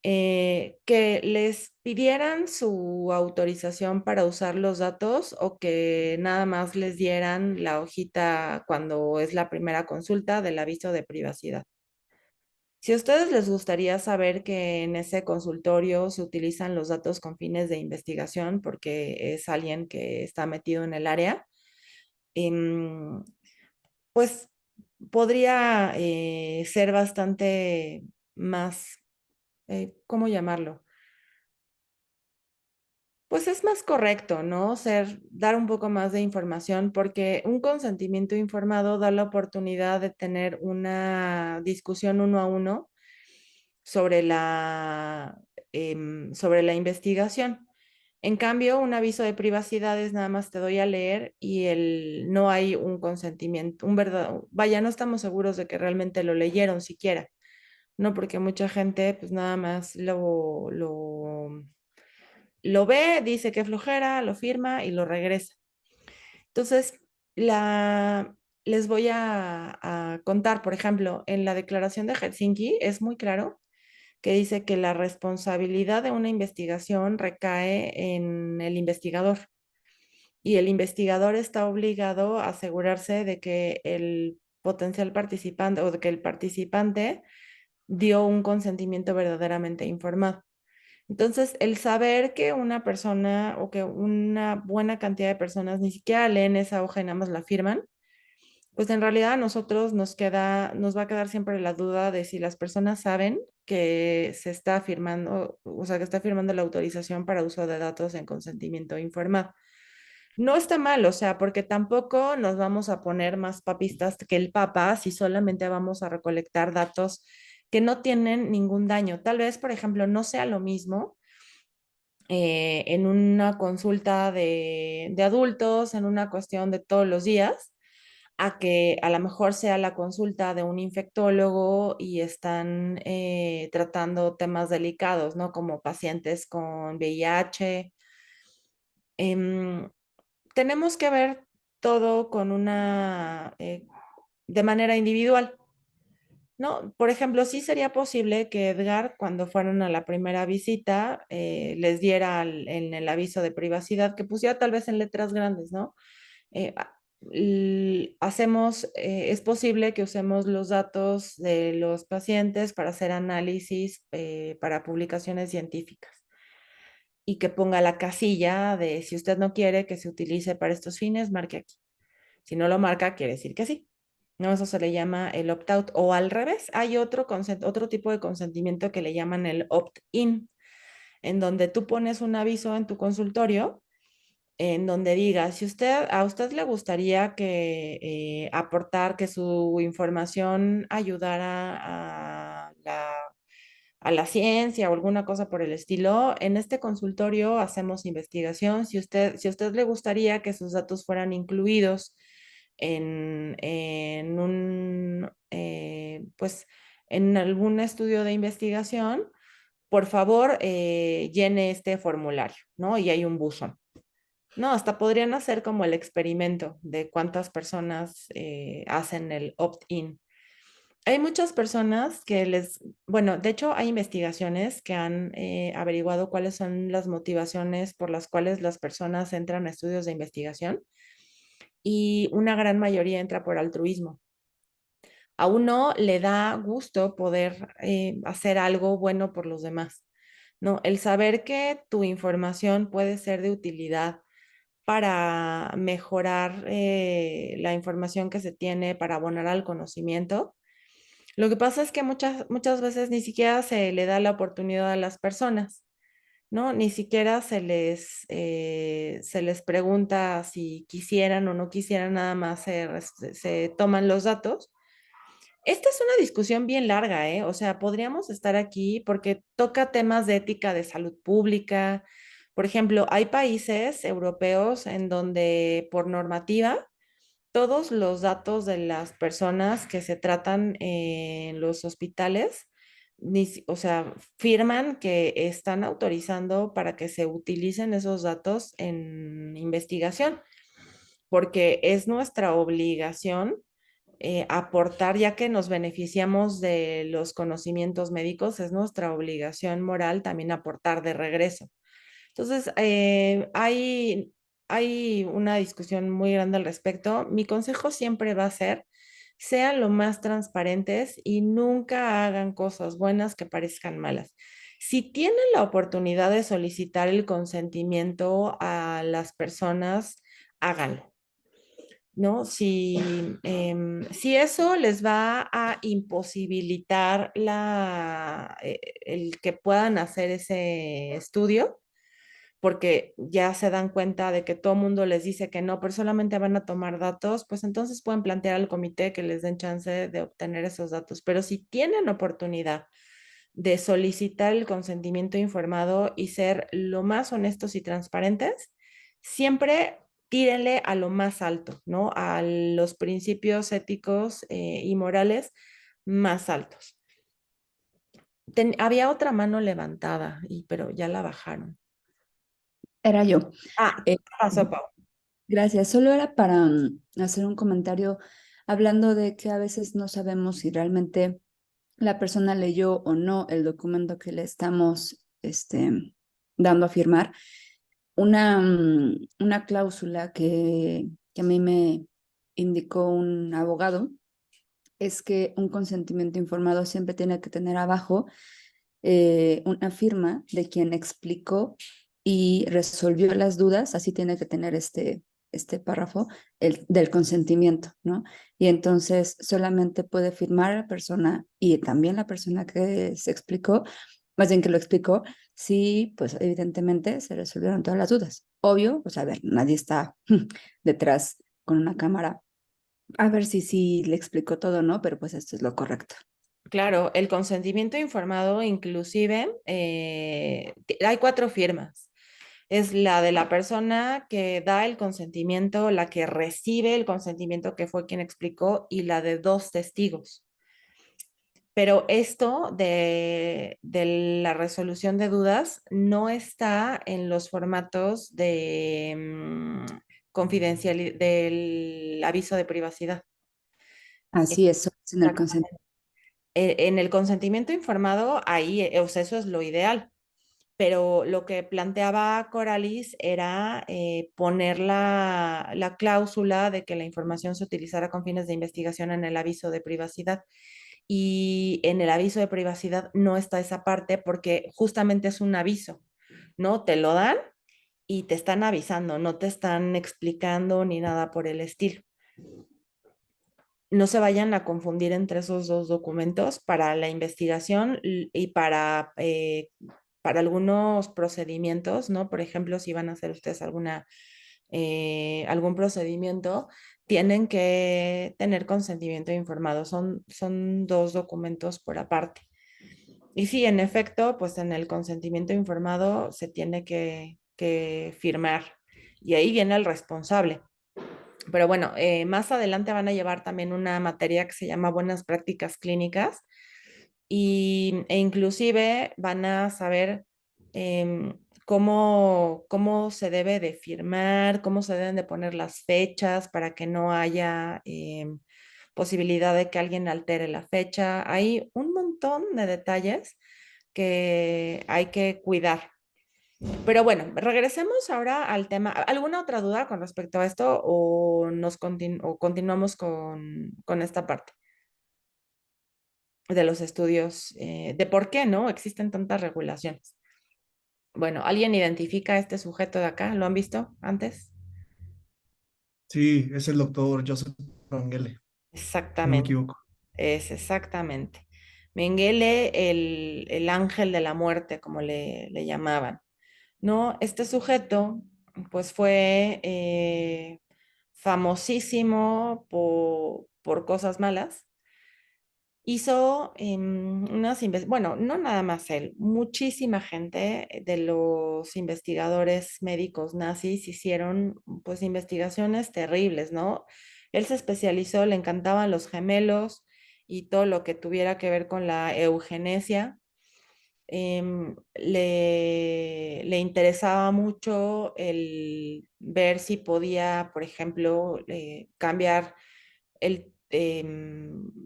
[SPEAKER 1] ¿Que les pidieran su autorización para usar los datos o que nada más les dieran la hojita cuando es la primera consulta del aviso de privacidad? Si a ustedes les gustaría saber que en ese consultorio se utilizan los datos con fines de investigación porque es alguien que está metido en el área, em, pues podría ser bastante más, ¿cómo llamarlo? Pues es más correcto, ¿no? Dar un poco más de información porque un consentimiento informado da la oportunidad de tener una discusión uno a uno sobre sobre la investigación. En cambio, un aviso de privacidad es nada más te doy a leer y no hay un consentimiento, vaya, no estamos seguros de que realmente lo leyeron siquiera, ¿no? Porque mucha gente pues nada más lo ve, dice que flojera, lo firma y lo regresa. Entonces, les voy a contar, por ejemplo, en la Declaración de Helsinki es muy claro que dice que la responsabilidad de una investigación recae en el investigador y el investigador está obligado a asegurarse de que el potencial participante o de que el participante dio un consentimiento verdaderamente informado. Entonces, el saber que una persona o que una buena cantidad de personas ni siquiera leen esa hoja y nada más la firman, pues en realidad a nosotros nos va a quedar siempre la duda de si las personas saben que se está firmando, o sea, que está firmando la autorización para uso de datos en consentimiento informado. No está mal, o sea, porque tampoco nos vamos a poner más papistas que el Papa si solamente vamos a recolectar datos que no tienen ningún daño. Tal vez, por ejemplo, no sea lo mismo en una consulta de adultos, en una cuestión de todos los días, a que a lo mejor sea la consulta de un infectólogo y están tratando temas delicados, ¿no? Como pacientes con VIH. Em, tenemos que ver todo con de manera individual, ¿no? Por ejemplo, sí sería posible que Edgar, cuando fueron a la primera visita, les diera en el aviso de privacidad, que pusiera tal vez en letras grandes, ¿no? Es posible que usemos los datos de los pacientes para hacer análisis para publicaciones científicas y que ponga la casilla de si usted no quiere que se utilice para estos fines, marque aquí. Si no lo marca, quiere decir que sí. No, eso se le llama el opt-out. O al revés, hay otro tipo de consentimiento que le llaman el opt-in, en donde tú pones un aviso en tu consultorio en donde diga, si a usted le gustaría que aportar que su información ayudara a la ciencia o alguna cosa por el estilo, en este consultorio hacemos investigación. Si a usted le gustaría que sus datos fueran incluidos pues, en algún estudio de investigación, por favor, llene este formulario, ¿no? Y hay un buzón. No, hasta podrían hacer como el experimento de cuántas personas hacen el opt-in. Hay muchas personas bueno, de hecho hay investigaciones que han averiguado cuáles son las motivaciones por las cuales las personas entran a estudios de investigación y una gran mayoría entra por altruismo. A uno le da gusto poder hacer algo bueno por los demás, ¿no? El saber que tu información puede ser de utilidad para mejorar la información que se tiene, para abonar al conocimiento. Lo que pasa es que muchas veces ni siquiera se le da la oportunidad a las personas, ¿no? Ni siquiera se les pregunta si quisieran o no quisieran, nada más se toman los datos. Esta es una discusión bien larga, ¿eh? O sea, podríamos estar aquí porque toca temas de ética de salud pública. Por ejemplo, hay países europeos en donde por normativa todos los datos de las personas que se tratan en los hospitales, o sea, firman que están autorizando para que se utilicen esos datos en investigación, porque es nuestra obligación aportar, ya que nos beneficiamos de los conocimientos médicos, es nuestra obligación moral también aportar de regreso. Entonces, hay una discusión muy grande al respecto. Mi consejo siempre va a ser, sean lo más transparentes y nunca hagan cosas buenas que parezcan malas. Si tienen la oportunidad de solicitar el consentimiento a las personas, háganlo. ¿No? Si eso les va a imposibilitar el que puedan hacer ese estudio, porque ya se dan cuenta de que todo el mundo les dice que no, pero solamente van a tomar datos, pues entonces pueden plantear al comité que les den chance de obtener esos datos. Pero si tienen oportunidad de solicitar el consentimiento informado y ser lo más honestos y transparentes, siempre tírenle a lo más alto, ¿no? A los principios éticos y morales más altos. Había otra mano levantada, pero ya la bajaron.
[SPEAKER 5] Era yo.
[SPEAKER 1] ¿Qué
[SPEAKER 5] Eh,
[SPEAKER 1] pasó, Pau?
[SPEAKER 5] Gracias. Solo era para hacer un comentario hablando de que a veces no sabemos si realmente la persona leyó o no el documento que le estamos dando a firmar. Una cláusula que a mí me indicó un abogado es que un consentimiento informado siempre tiene que tener abajo una firma de quien explicó y resolvió las dudas, así tiene que tener este párrafo del consentimiento, ¿no? Y entonces solamente puede firmar la persona y también la persona que se explicó, más bien que lo explicó, sí, pues evidentemente se resolvieron todas las dudas. Obvio, pues a ver, nadie está detrás con una cámara a ver si sí le explicó todo, ¿no? Pero pues esto es lo correcto.
[SPEAKER 1] Claro, el consentimiento informado inclusive, hay 4 firmas. Es la de la persona que da el consentimiento, la que recibe el consentimiento, que fue quien explicó, y la de dos testigos. Pero esto de la resolución de dudas no está en los formatos de confidencialidad, del aviso de privacidad.
[SPEAKER 5] Así es, solo es en el consentimiento.
[SPEAKER 1] En el consentimiento informado, ahí, o sea, eso es lo ideal. Pero lo que planteaba Coralis era poner la cláusula de que la información se utilizara con fines de investigación en el aviso de privacidad. Y en el aviso de privacidad no está esa parte porque justamente es un aviso, ¿no? Te lo dan y te están avisando, no te están explicando ni nada por el estilo. No se vayan a confundir entre esos dos documentos para la investigación y para algunos procedimientos, ¿no? Por ejemplo, si van a hacer ustedes algún procedimiento, tienen que tener consentimiento informado. Son dos documentos por aparte. Y sí, en efecto, pues en el consentimiento informado se tiene que firmar y ahí viene el responsable. Pero bueno, más adelante van a llevar también una materia que se llama Buenas Prácticas Clínicas e inclusive van a saber cómo se debe de firmar, cómo se deben de poner las fechas para que no haya posibilidad de que alguien altere la fecha. Hay un montón de detalles que hay que cuidar. Pero bueno, regresemos ahora al tema. ¿Alguna otra duda con respecto a esto o continuamos con esta parte de los estudios de por qué no existen tantas regulaciones? Bueno, ¿alguien identifica a este sujeto de acá? ¿Lo han visto antes?
[SPEAKER 6] Sí, es el doctor Joseph Mengele, si no me
[SPEAKER 1] Exactamente,
[SPEAKER 6] equivoco.
[SPEAKER 1] es exactamente. Mengele, el ángel de la muerte, como le llamaban. ¿No? Este sujeto, pues fue famosísimo por cosas malas. Hizo bueno, no nada más él, muchísima gente de los investigadores médicos nazis hicieron pues investigaciones terribles, ¿no? Él se especializó, le encantaban los gemelos y todo lo que tuviera que ver con la eugenesia. Le interesaba mucho el ver si podía, por ejemplo, cambiar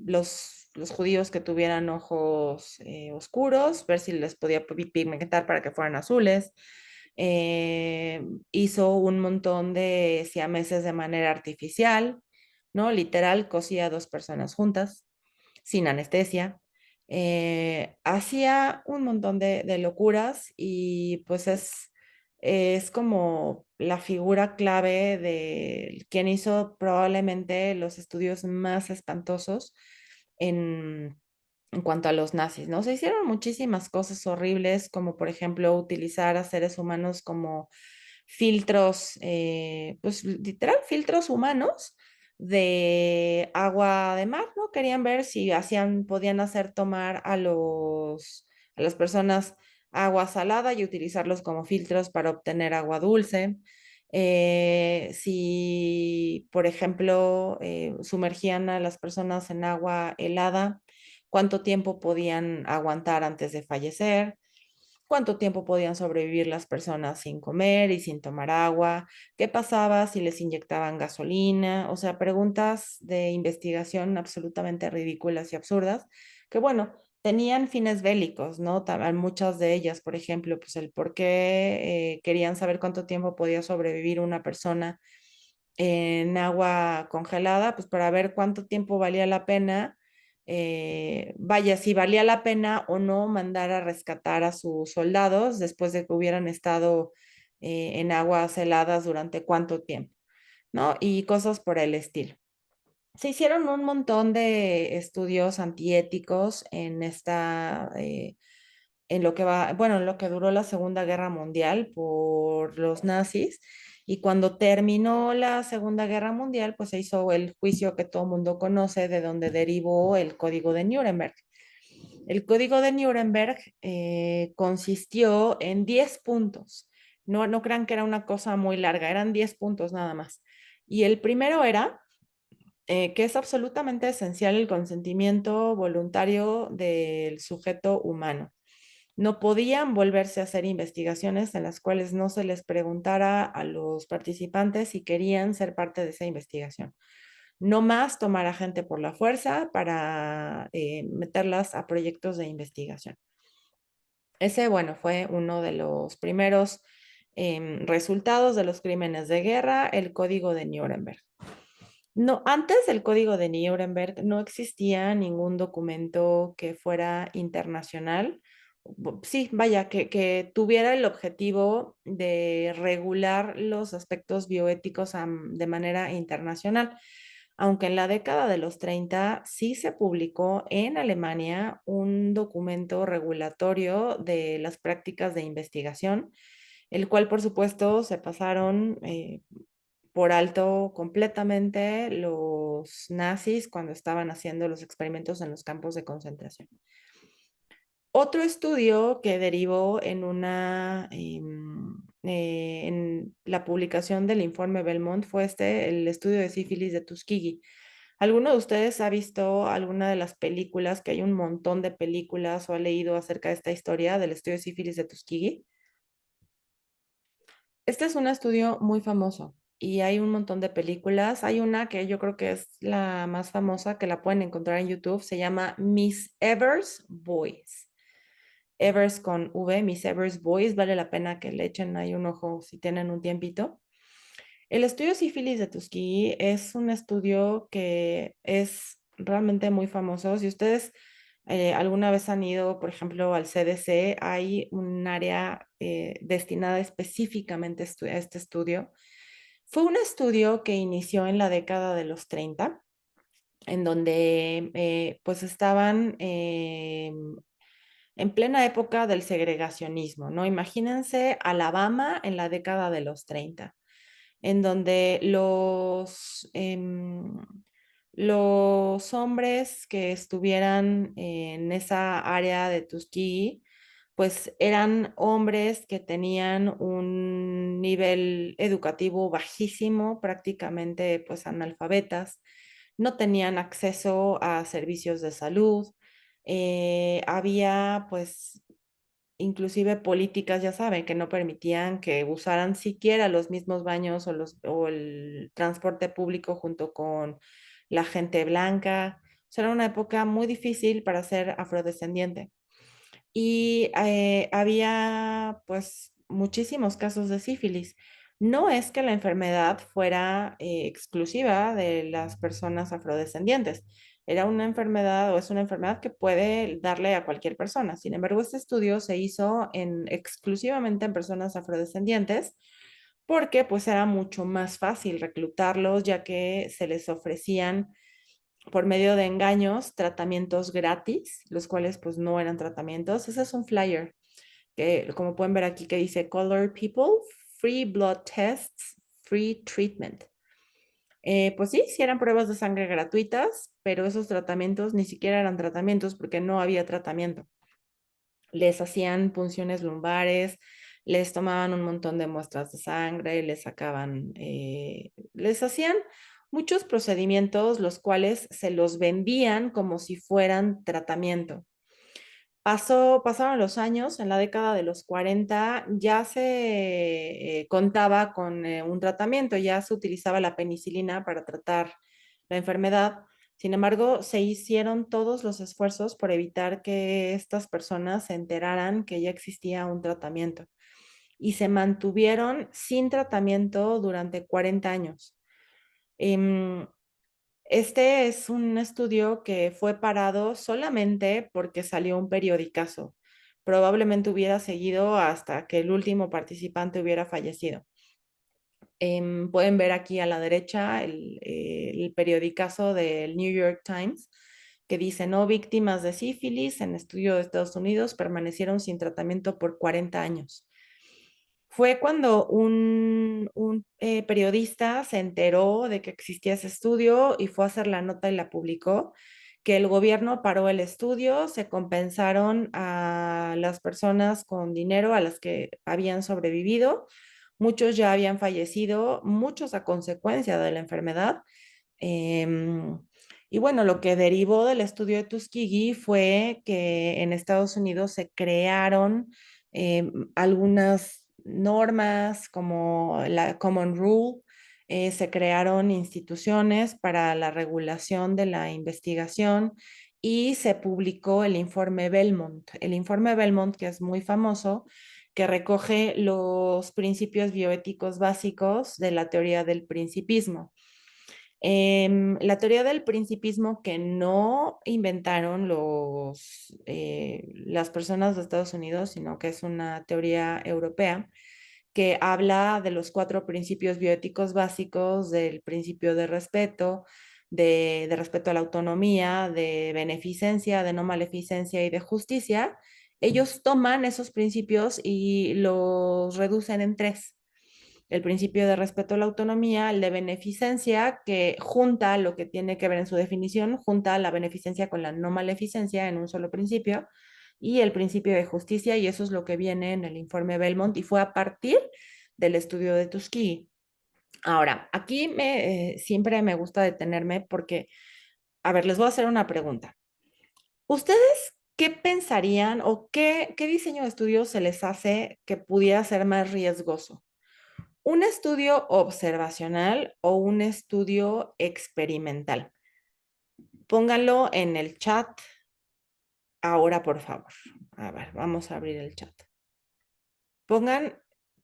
[SPEAKER 1] los judíos que tuvieran ojos oscuros, ver si les podía pigmentar para que fueran azules. Hizo un montón de siameses de manera artificial, ¿no? Literal, cosía a dos personas juntas, sin anestesia. Hacía un montón de locuras y pues es como la figura clave de quien hizo probablemente los estudios más espantosos en, en cuanto a los nazis, ¿no? Se hicieron muchísimas cosas horribles, como por ejemplo utilizar a seres humanos como filtros, pues literal, filtros humanos de agua de mar, ¿no? Querían ver si podían hacer tomar a las personas agua salada y utilizarlos como filtros para obtener agua dulce. Si, por ejemplo, sumergían a las personas en agua helada, cuánto tiempo podían aguantar antes de fallecer, cuánto tiempo podían sobrevivir las personas sin comer y sin tomar agua, qué pasaba si les inyectaban gasolina, o sea, preguntas de investigación absolutamente ridículas y absurdas, que bueno, tenían fines bélicos, ¿no? Muchas de ellas, por ejemplo, pues el por qué querían saber cuánto tiempo podía sobrevivir una persona en agua congelada, pues para ver cuánto tiempo valía la pena, vaya, si valía la pena o no mandar a rescatar a sus soldados después de que hubieran estado en aguas heladas durante cuánto tiempo, ¿no? Y cosas por el estilo. Se hicieron un montón de estudios antiéticos en lo que va, bueno, en lo que duró la Segunda Guerra Mundial por los nazis. Y cuando terminó la Segunda Guerra Mundial, pues se hizo el juicio que todo el mundo conoce, de donde derivó el Código de Nuremberg. El Código de Nuremberg consistió en 10 puntos No, no crean que era una cosa muy larga, eran 10 puntos nada más. Y el primero era que es absolutamente esencial el consentimiento voluntario del sujeto humano. No podían volverse a hacer investigaciones en las cuales no se les preguntara a los participantes si querían ser parte de esa investigación. No más tomar a gente por la fuerza para meterlas a proyectos de investigación. Ese, bueno, fue uno de los primeros resultados de los crímenes de guerra, el Código de Nuremberg. No, antes del Código de Nuremberg no existía ningún documento que fuera internacional. Sí, vaya, que tuviera el objetivo de regular los aspectos bioéticos de manera internacional. Aunque en la década de los 30 sí se publicó en Alemania un documento regulatorio de las prácticas de investigación, el cual por supuesto se pasaron por alto completamente los nazis cuando estaban haciendo los experimentos en los campos de concentración. Otro estudio que derivó en la publicación del informe Belmont fue el estudio de sífilis de Tuskegee. ¿Alguno de ustedes ha visto alguna de las películas, que hay un montón de películas, o ha leído acerca de esta historia del estudio de sífilis de Tuskegee? Este es un estudio muy famoso y hay un montón de películas. Hay una que yo creo que es la más famosa, que la pueden encontrar en YouTube, se llama Miss Evers Boys. Evers con V, Miss Evers Boys, vale la pena que le echen ahí un ojo si tienen un tiempito. El estudio sífilis de Tuskegee es un estudio que es realmente muy famoso. Si ustedes alguna vez han ido, por ejemplo, al CDC, hay un área destinada específicamente a este estudio. Fue un estudio que inició en la década de los 30, en donde pues estaban en plena época del segregacionismo, ¿no? Imagínense Alabama en la década de los 30, en donde los hombres que estuvieran en esa área de Tuskegee, pues eran hombres que tenían un nivel educativo bajísimo, prácticamente pues analfabetas, no tenían acceso a servicios de salud, había pues inclusive políticas, ya saben, que no permitían que usaran siquiera los mismos baños o el transporte público junto con la gente blanca. O sea, era una época muy difícil para ser afrodescendiente. Y había pues muchísimos casos de sífilis. No es que la enfermedad fuera exclusiva de las personas afrodescendientes. Era una enfermedad o es una enfermedad que puede darle a cualquier persona. Sin embargo, este estudio se hizo exclusivamente en personas afrodescendientes porque pues era mucho más fácil reclutarlos, ya que se les ofrecían por medio de engaños tratamientos gratis, los cuales pues no eran tratamientos. Ese es un flyer que, como pueden ver aquí, que dice Color People, Free Blood Tests, Free Treatment. Pues sí, sí eran pruebas de sangre gratuitas, pero esos tratamientos ni siquiera eran tratamientos porque no había tratamiento. Les hacían punciones lumbares, les tomaban un montón de muestras de sangre, les sacaban, les hacían muchos procedimientos, los cuales se los vendían como si fueran tratamiento. Pasaron los años, en la década de los 40 ya se contaba con un tratamiento, ya se utilizaba la penicilina para tratar la enfermedad. Sin embargo, se hicieron todos los esfuerzos por evitar que estas personas se enteraran que ya existía un tratamiento y se mantuvieron sin tratamiento durante 40 años. Este es un estudio que fue parado solamente porque salió un periodicazo. Probablemente hubiera seguido hasta que el último participante hubiera fallecido. Pueden ver aquí a la derecha el periodicazo del New York Times que dice, no, víctimas de sífilis en estudio de Estados Unidos permanecieron sin tratamiento por 40 años. Fue cuando un periodista se enteró de que existía ese estudio y fue a hacer la nota y la publicó, que el gobierno paró el estudio, se compensaron a las personas con dinero, a las que habían sobrevivido. Muchos ya habían fallecido, muchos a consecuencia de la enfermedad. Y bueno, lo que derivó del estudio de Tuskegee fue que en Estados Unidos se crearon algunas normas como la Common Rule, se crearon instituciones para la regulación de la investigación y se publicó el informe Belmont. El informe Belmont, que es muy famoso, que recoge los principios bioéticos básicos de la teoría del principismo. La teoría del principismo que no inventaron las personas de Estados Unidos, sino que es una teoría europea que habla de los 4 principios bioéticos básicos, del principio de respeto, de respeto a la autonomía, de beneficencia, de no maleficencia y de justicia. Ellos toman esos principios y los reducen en 3: el principio de respeto a la autonomía, el de beneficencia, que junta lo que tiene que ver en su definición, junta la beneficencia con la no maleficencia en un solo principio, y el principio de justicia, y eso es lo que viene en el informe Belmont, y fue a partir del estudio de Tuskegee. Ahora, aquí siempre me gusta detenerme porque, a ver, les voy a hacer una pregunta. ¿Ustedes qué pensarían o qué diseño de estudio se les hace que pudiera ser más riesgoso? ¿Un estudio observacional o un estudio experimental? Pónganlo en el chat ahora, por favor. A ver, vamos a abrir el chat. Pongan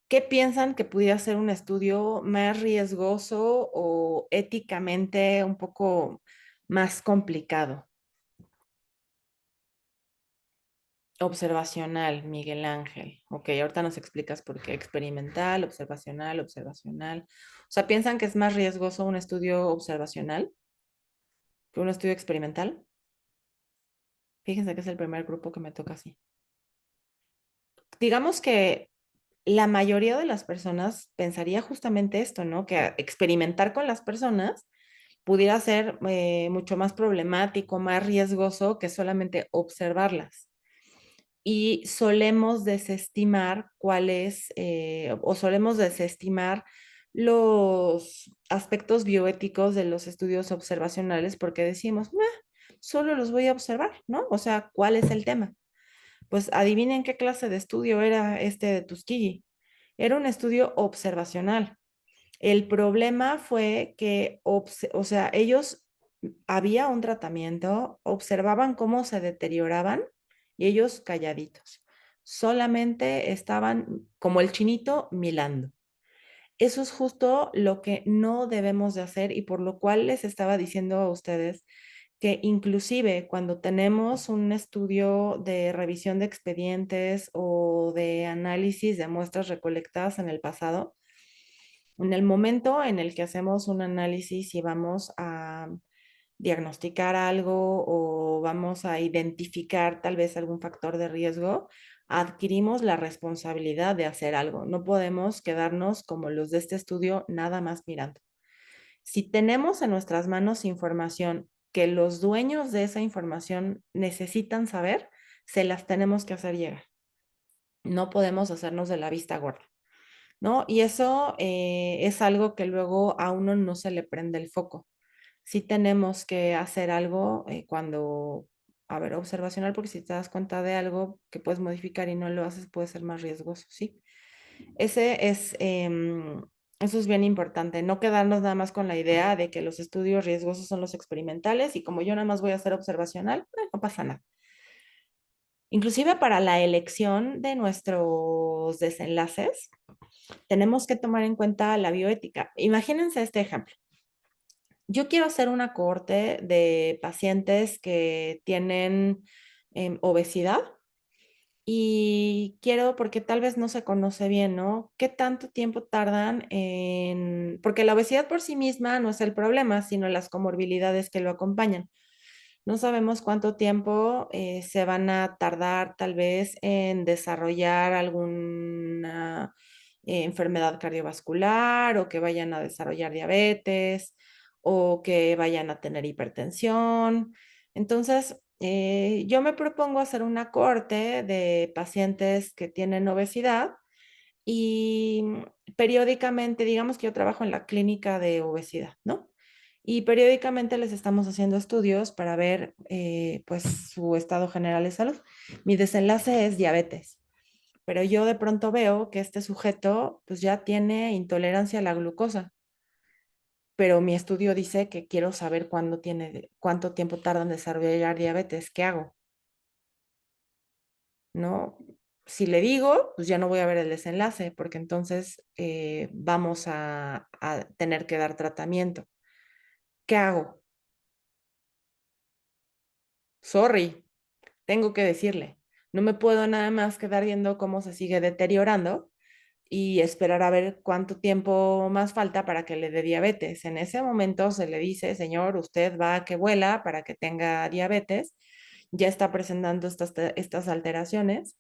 [SPEAKER 1] qué piensan que pudiera ser un estudio más riesgoso o éticamente un poco más complicado. Observacional, Miguel Ángel. Ok, ahorita nos explicas por qué. Experimental, observacional, observacional. O sea, ¿piensan que es más riesgoso un estudio observacional que un estudio experimental? Fíjense que es el primer grupo que me toca así. Digamos que la mayoría de las personas pensaría justamente esto, ¿no? Que experimentar con las personas pudiera ser mucho más problemático, más riesgoso que solamente observarlas. Y solemos desestimar o solemos desestimar los aspectos bioéticos de los estudios observacionales porque decimos, solo los voy a observar, ¿no? O sea, ¿cuál es el tema? Pues adivinen qué clase de estudio era este de Tuskegee. Era un estudio observacional. El problema fue que, o sea, ellos, había un tratamiento, observaban cómo se deterioraban y ellos calladitos. Solamente estaban como el chinito milando. Eso es justo lo que no debemos de hacer y por lo cual les estaba diciendo a ustedes que inclusive cuando tenemos un estudio de revisión de expedientes o de análisis de muestras recolectadas en el pasado, en el momento en el que hacemos un análisis y vamos a diagnosticar algo o vamos a identificar tal vez algún factor de riesgo, adquirimos la responsabilidad de hacer algo. No podemos quedarnos como los de este estudio nada más mirando. Si tenemos en nuestras manos información que los dueños de esa información necesitan saber, se las tenemos que hacer llegar. No podemos hacernos de la vista gorda, ¿no? Y eso es algo que luego a uno no se le prende el foco. Sí tenemos que hacer algo cuando, a ver, observacional, porque si te das cuenta de algo que puedes modificar y no lo haces, puede ser más riesgoso, ¿sí? Ese es, eso es bien importante, no quedarnos nada más con la idea de que los estudios riesgosos son los experimentales y como yo nada más voy a hacer observacional, no pasa nada. Inclusive para la elección de nuestros desenlaces, tenemos que tomar en cuenta la bioética. Imagínense este ejemplo. Yo quiero hacer una cohorte de pacientes que tienen obesidad y quiero, porque tal vez no se conoce bien, ¿no? ¿Qué tanto tiempo tardan porque la obesidad por sí misma no es el problema, sino las comorbilidades que lo acompañan. No sabemos cuánto tiempo se van a tardar tal vez en desarrollar alguna enfermedad cardiovascular o que vayan a desarrollar diabetes o que vayan a tener hipertensión. Entonces, yo me propongo hacer una cohorte de pacientes que tienen obesidad y periódicamente, digamos que yo trabajo en la clínica de obesidad, ¿no? Y periódicamente les estamos haciendo estudios para ver pues su estado general de salud. Mi desenlace es diabetes, pero yo de pronto veo que este sujeto pues ya tiene intolerancia a la glucosa, pero mi estudio dice que quiero saber cuánto tiempo tarda en desarrollar diabetes. ¿Qué hago? ¿No? Si le digo, pues ya no voy a ver el desenlace, porque entonces vamos a tener que dar tratamiento. ¿Qué hago? Sorry, tengo que decirle. No me puedo nada más quedar viendo cómo se sigue deteriorando y esperar a ver cuánto tiempo más falta para que le dé diabetes. En ese momento se le dice, señor, usted va a que vuela para que tenga diabetes, ya está presentando estas alteraciones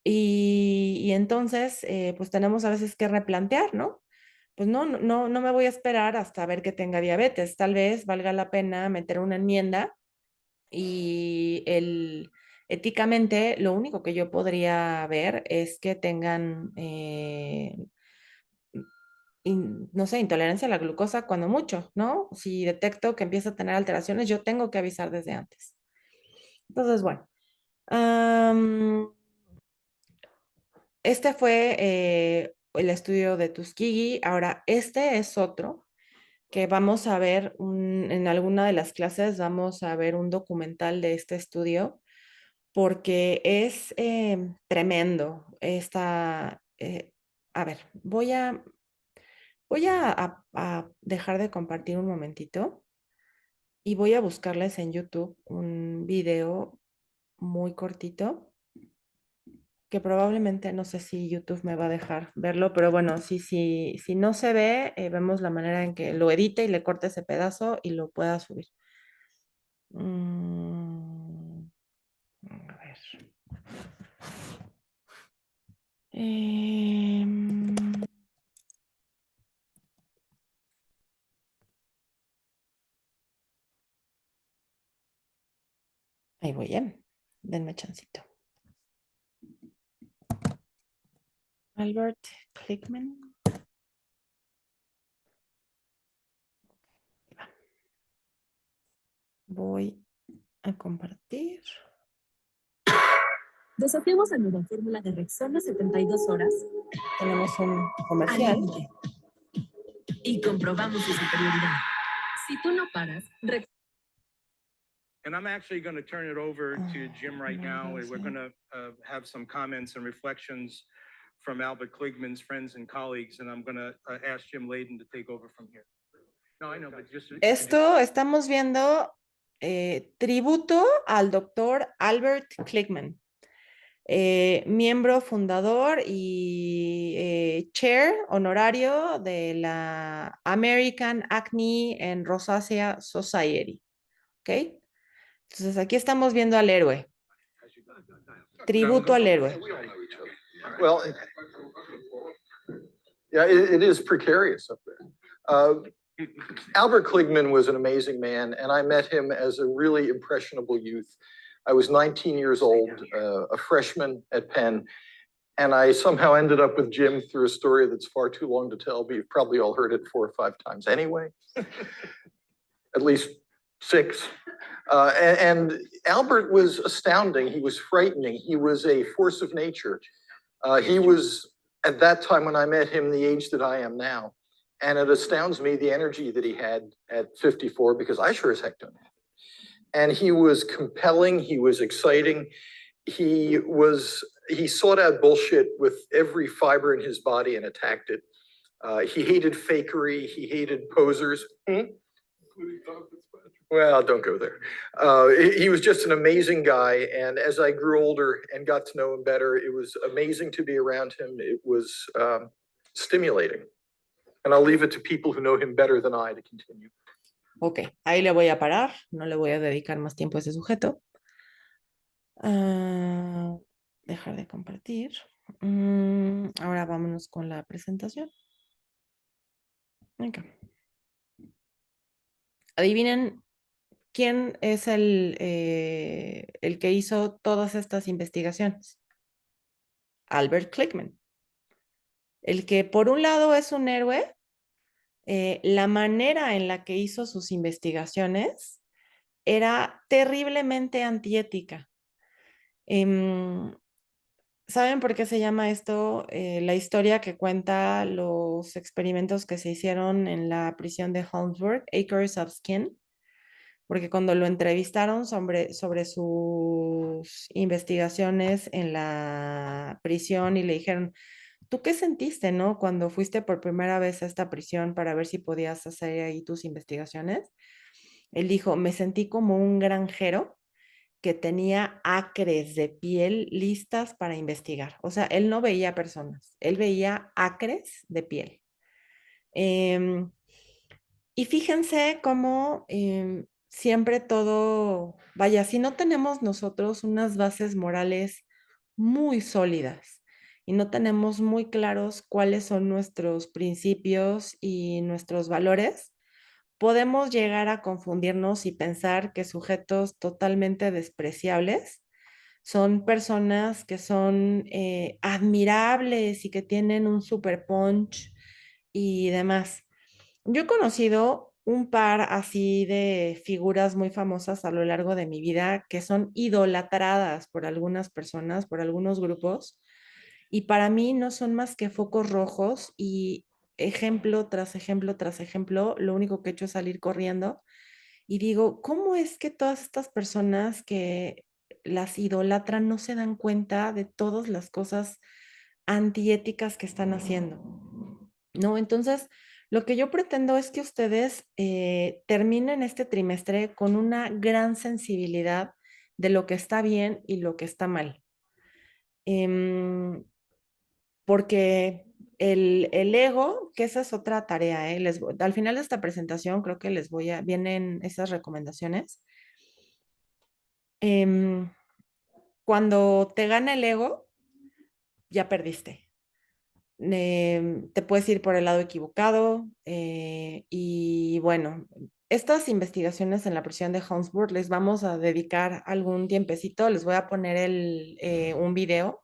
[SPEAKER 1] y entonces pues tenemos a veces que replantear, ¿no? Pues no me voy a esperar hasta ver que tenga diabetes. Tal vez valga la pena meter una enmienda y éticamente lo único que yo podría ver es que tengan no sé, intolerancia a la glucosa cuando mucho, ¿no? Si detecto que empieza a tener alteraciones, yo tengo que avisar desde antes. Entonces, bueno, este fue el estudio de Tuskegee. Ahora, este es otro que vamos a ver en alguna de las clases, vamos a ver un documental de este estudio porque es tremendo. A ver, voy a dejar de compartir un momentito y voy a buscarles en YouTube un video muy cortito que probablemente no sé si YouTube me va a dejar verlo, pero bueno, si no se ve, vemos la manera en que lo edite y le corte ese pedazo y lo pueda subir. Mm, a ver. Em, ahí voy, denme chancito. Albert Klickman. Voy a compartir.
[SPEAKER 7] Desafiamos la nueva fórmula de Rexona 72 horas
[SPEAKER 1] Tenemos un
[SPEAKER 7] al
[SPEAKER 1] comercial.
[SPEAKER 7] límite y comprobamos su superioridad. Si tú no paras,
[SPEAKER 8] And I'm actually going to turn it over to Jim right now, and we're
[SPEAKER 1] sí.
[SPEAKER 8] going to have some comments and reflections from Albert Kligman's friends and colleagues, and I'm going to ask Jim Layden to take over from here. No, I know, but just...
[SPEAKER 1] Esto estamos viendo tributo al doctor Albert Klickman, miembro fundador y chair honorario de la American Acne and Rosacea Society. ¿Ok? Entonces aquí estamos viendo al héroe. Tributo al héroe.
[SPEAKER 9] Well, yeah, it is precarious up there. Albert Kligman was an amazing man, and I met him as a really impressionable youth. I was 19 years old, a freshman at Penn, and I somehow ended up with Jim through a story that's far too long to tell, but you've probably all heard it 4 or 5 times anyway, at least 6. And Albert was astounding. He was frightening. He was a force of nature. He was, at that time when I met him, the age that I am now. And it astounds me the energy that he had at 54, because I sure as heck don't have it. And he was compelling. He was exciting. He sought out bullshit with every fiber in his body and attacked it. He hated fakery. He hated posers. Well, don't go there. He was just an amazing guy. And as I grew older and got to know him better, it was amazing to be around him. It was stimulating. And I'll leave it to people who know him better than I to continue.
[SPEAKER 1] Ok, ahí le voy a parar. No le voy a dedicar más tiempo a ese sujeto. Dejar de compartir. Ahora vámonos con la presentación. Venga. Adivinen ¿quién es el que hizo todas estas investigaciones? Albert Klickman. El que por un lado es un héroe, la manera en la que hizo sus investigaciones era terriblemente antiética. Em, ¿Saben por qué se llama esto? La historia que cuenta los experimentos que se hicieron en la prisión de Holmesburg, Acres of Skin, porque cuando lo entrevistaron sobre sus investigaciones en la prisión y le dijeron, ¿tú qué sentiste, no? Cuando fuiste por primera vez a esta prisión para ver si podías hacer ahí tus investigaciones. Él dijo, me sentí como un granjero que tenía acres de piel listas para investigar. O sea, él no veía personas, él veía acres de piel. Em, y fíjense cómo siempre todo, vaya, si no tenemos nosotros unas bases morales muy sólidas y no tenemos muy claros cuáles son nuestros principios y nuestros valores, podemos llegar a confundirnos y pensar que sujetos totalmente despreciables son personas que son admirables y que tienen un super punch y demás. Yo he conocido un par así de figuras muy famosas a lo largo de mi vida que son idolatradas por algunas personas, por algunos grupos, y para mí no son más que focos rojos y ejemplo tras ejemplo tras ejemplo, lo único que he hecho es salir corriendo y digo, ¿cómo es que todas estas personas que las idolatran no se dan cuenta de todas las cosas antiéticas que están haciendo? ¿No? Entonces, lo que yo pretendo es que ustedes terminen este trimestre con una gran sensibilidad de lo que está bien y lo que está mal. Em, Porque el ego, que esa es otra tarea, ¿eh? Al final de esta presentación creo que vienen esas recomendaciones. Em, Cuando te gana el ego, ya perdiste. Te puedes ir por el lado equivocado y bueno, estas investigaciones en la prisión de Holmesburg les vamos a dedicar algún tiempecito, les voy a poner un video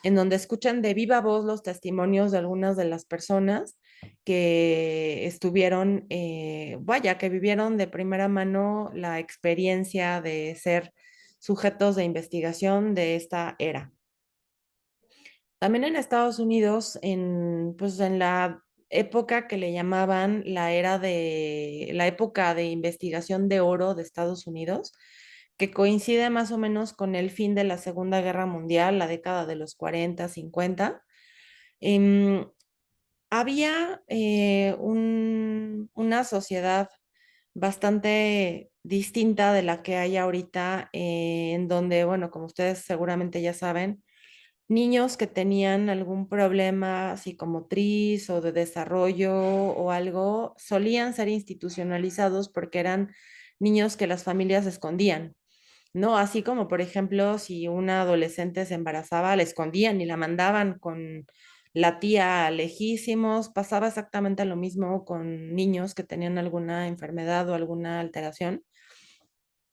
[SPEAKER 1] en donde escuchan de viva voz los testimonios de algunas de las personas que estuvieron, vaya, que vivieron de primera mano la experiencia de ser sujetos de investigación de esta era. También en Estados Unidos, pues en la época que le llamaban la época de investigación de oro de Estados Unidos, que coincide más o menos con el fin de la Segunda Guerra Mundial, la década de los 40, 50, em, había una sociedad bastante distinta de la que hay ahorita, en donde, bueno, como ustedes seguramente ya saben, niños que tenían algún problema psicomotriz o de desarrollo o algo, solían ser institucionalizados porque eran niños que las familias escondían, ¿no? Así como, por ejemplo, si una adolescente se embarazaba, la escondían y la mandaban con la tía lejísimos, pasaba exactamente lo mismo con niños que tenían alguna enfermedad o alguna alteración.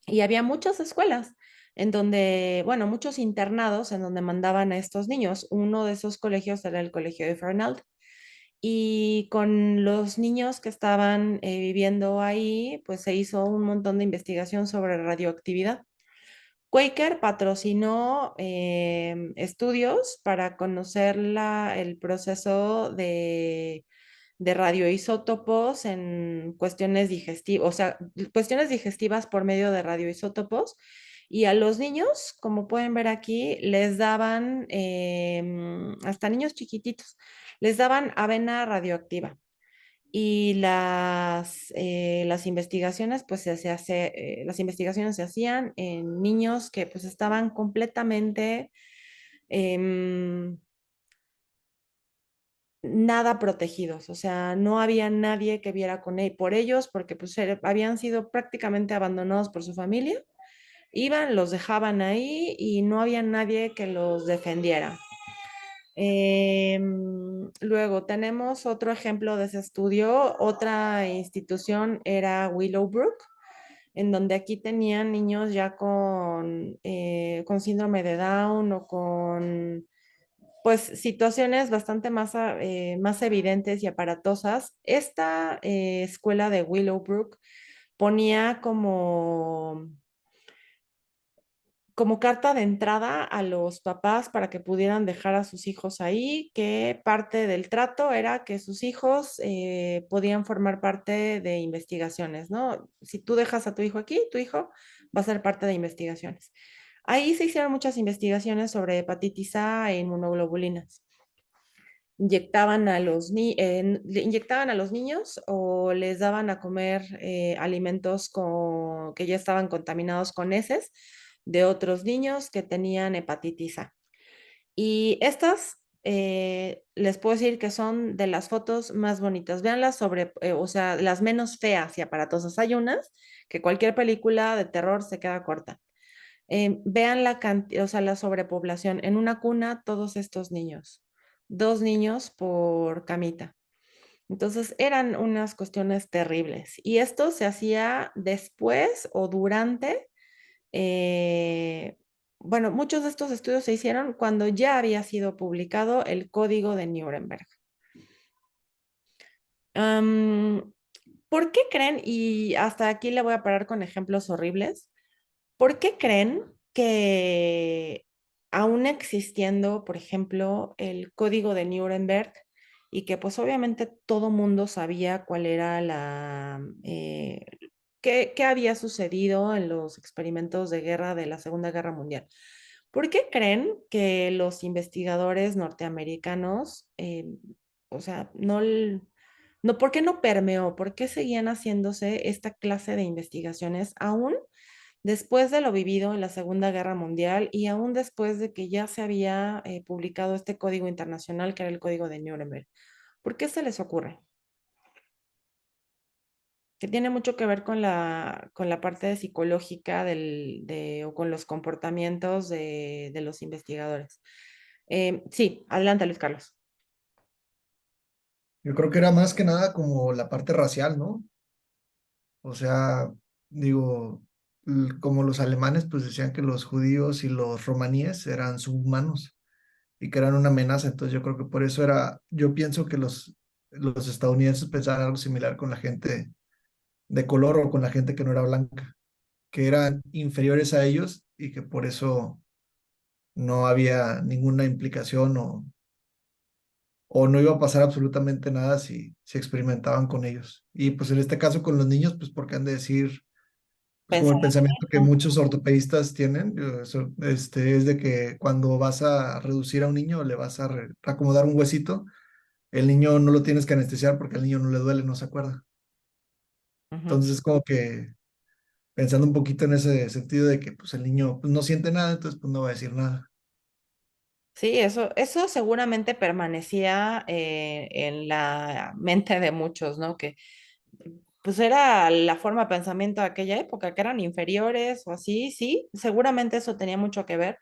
[SPEAKER 1] Y había muchas escuelas en donde, bueno, muchos internados en donde mandaban a estos niños. Uno de esos colegios era el colegio de Fernald. Y con los niños que estaban viviendo ahí, pues se hizo un montón de investigación sobre radioactividad. Quaker patrocinó estudios para conocer el proceso de radioisótopos en cuestiones digestivas, o sea, cuestiones digestivas por medio de radioisótopos. Y a los niños, como pueden ver aquí, les daban, hasta niños chiquititos, les daban avena radioactiva. Y las investigaciones, pues las investigaciones se hacían en niños que pues estaban completamente em, nada protegidos, o sea, no había nadie que viera por ellos porque pues habían sido prácticamente abandonados por su familia, iban, los dejaban ahí y no había nadie que los defendiera. Luego tenemos otro ejemplo de ese estudio, otra institución era Willowbrook, en donde aquí tenían niños ya con síndrome de Down o con pues situaciones bastante más evidentes y aparatosas. Esta escuela de Willowbrook ponía como carta de entrada a los papás para que pudieran dejar a sus hijos ahí, que parte del trato era que sus hijos podían formar parte de investigaciones, ¿no? Si tú dejas a tu hijo aquí, tu hijo va a ser parte de investigaciones. Ahí se hicieron muchas investigaciones sobre hepatitis A e inmunoglobulinas. Le inyectaban a los niños o les daban a comer alimentos que ya estaban contaminados con heces de otros niños que tenían hepatitis A. Y estas, les puedo decir que son de las fotos más bonitas. Véanlas o sea, las menos feas y aparatosas. Hay unas que cualquier película de terror se queda corta. Vean o sea, la sobrepoblación. En una cuna, todos estos niños. 2 niños por camita. Entonces eran unas cuestiones terribles. Y esto se hacía después o durante, eh, bueno, muchos de estos estudios se hicieron cuando ya había sido publicado el Código de Nuremberg. Am, ¿Por qué creen? Y hasta aquí le voy a parar con ejemplos horribles. ¿Por qué creen que aún existiendo, por ejemplo, el Código de Nuremberg y que pues obviamente todo mundo sabía cuál era qué había sucedido en los experimentos de guerra de la Segunda Guerra Mundial? ¿Por qué creen que los investigadores norteamericanos, o sea, no, ¿por qué no permeó? ¿Por qué seguían haciéndose esta clase de investigaciones aún después de lo vivido en la Segunda Guerra Mundial y aún después de que ya se había publicado este código internacional que era el Código de Nuremberg? ¿Por qué se les ocurre? Que tiene mucho que ver con la parte psicológica o con los comportamientos de los investigadores. Sí, adelante, Luis Carlos.
[SPEAKER 6] Yo creo que era más que nada como la parte racial, ¿no? O sea, digo, como los alemanes pues decían que los judíos y los romaníes eran subhumanos y que eran una amenaza, entonces yo creo que por eso yo pienso que los estadounidenses pensaban algo similar con la gente de color o con la gente que no era blanca, que eran inferiores a ellos y que por eso no había ninguna implicación o no iba a pasar absolutamente nada si experimentaban con ellos. Y pues en este caso con los niños, pues porque han de decir, pues como el pensamiento que muchos ortopedistas tienen, es de que cuando vas a reducir a un niño, le vas a acomodar un huesito, el niño no lo tienes que anestesiar porque al niño no le duele, no se acuerda.
[SPEAKER 1] Ujú.
[SPEAKER 6] Entonces es como que pensando un poquito en ese sentido de que pues el niño pues, no siente nada, entonces pues no va a decir nada.
[SPEAKER 1] Sí, eso seguramente permanecía en la mente de muchos, ¿no? Que pues era la forma de pensamiento de aquella época, que eran inferiores o así, sí, seguramente eso tenía mucho que ver,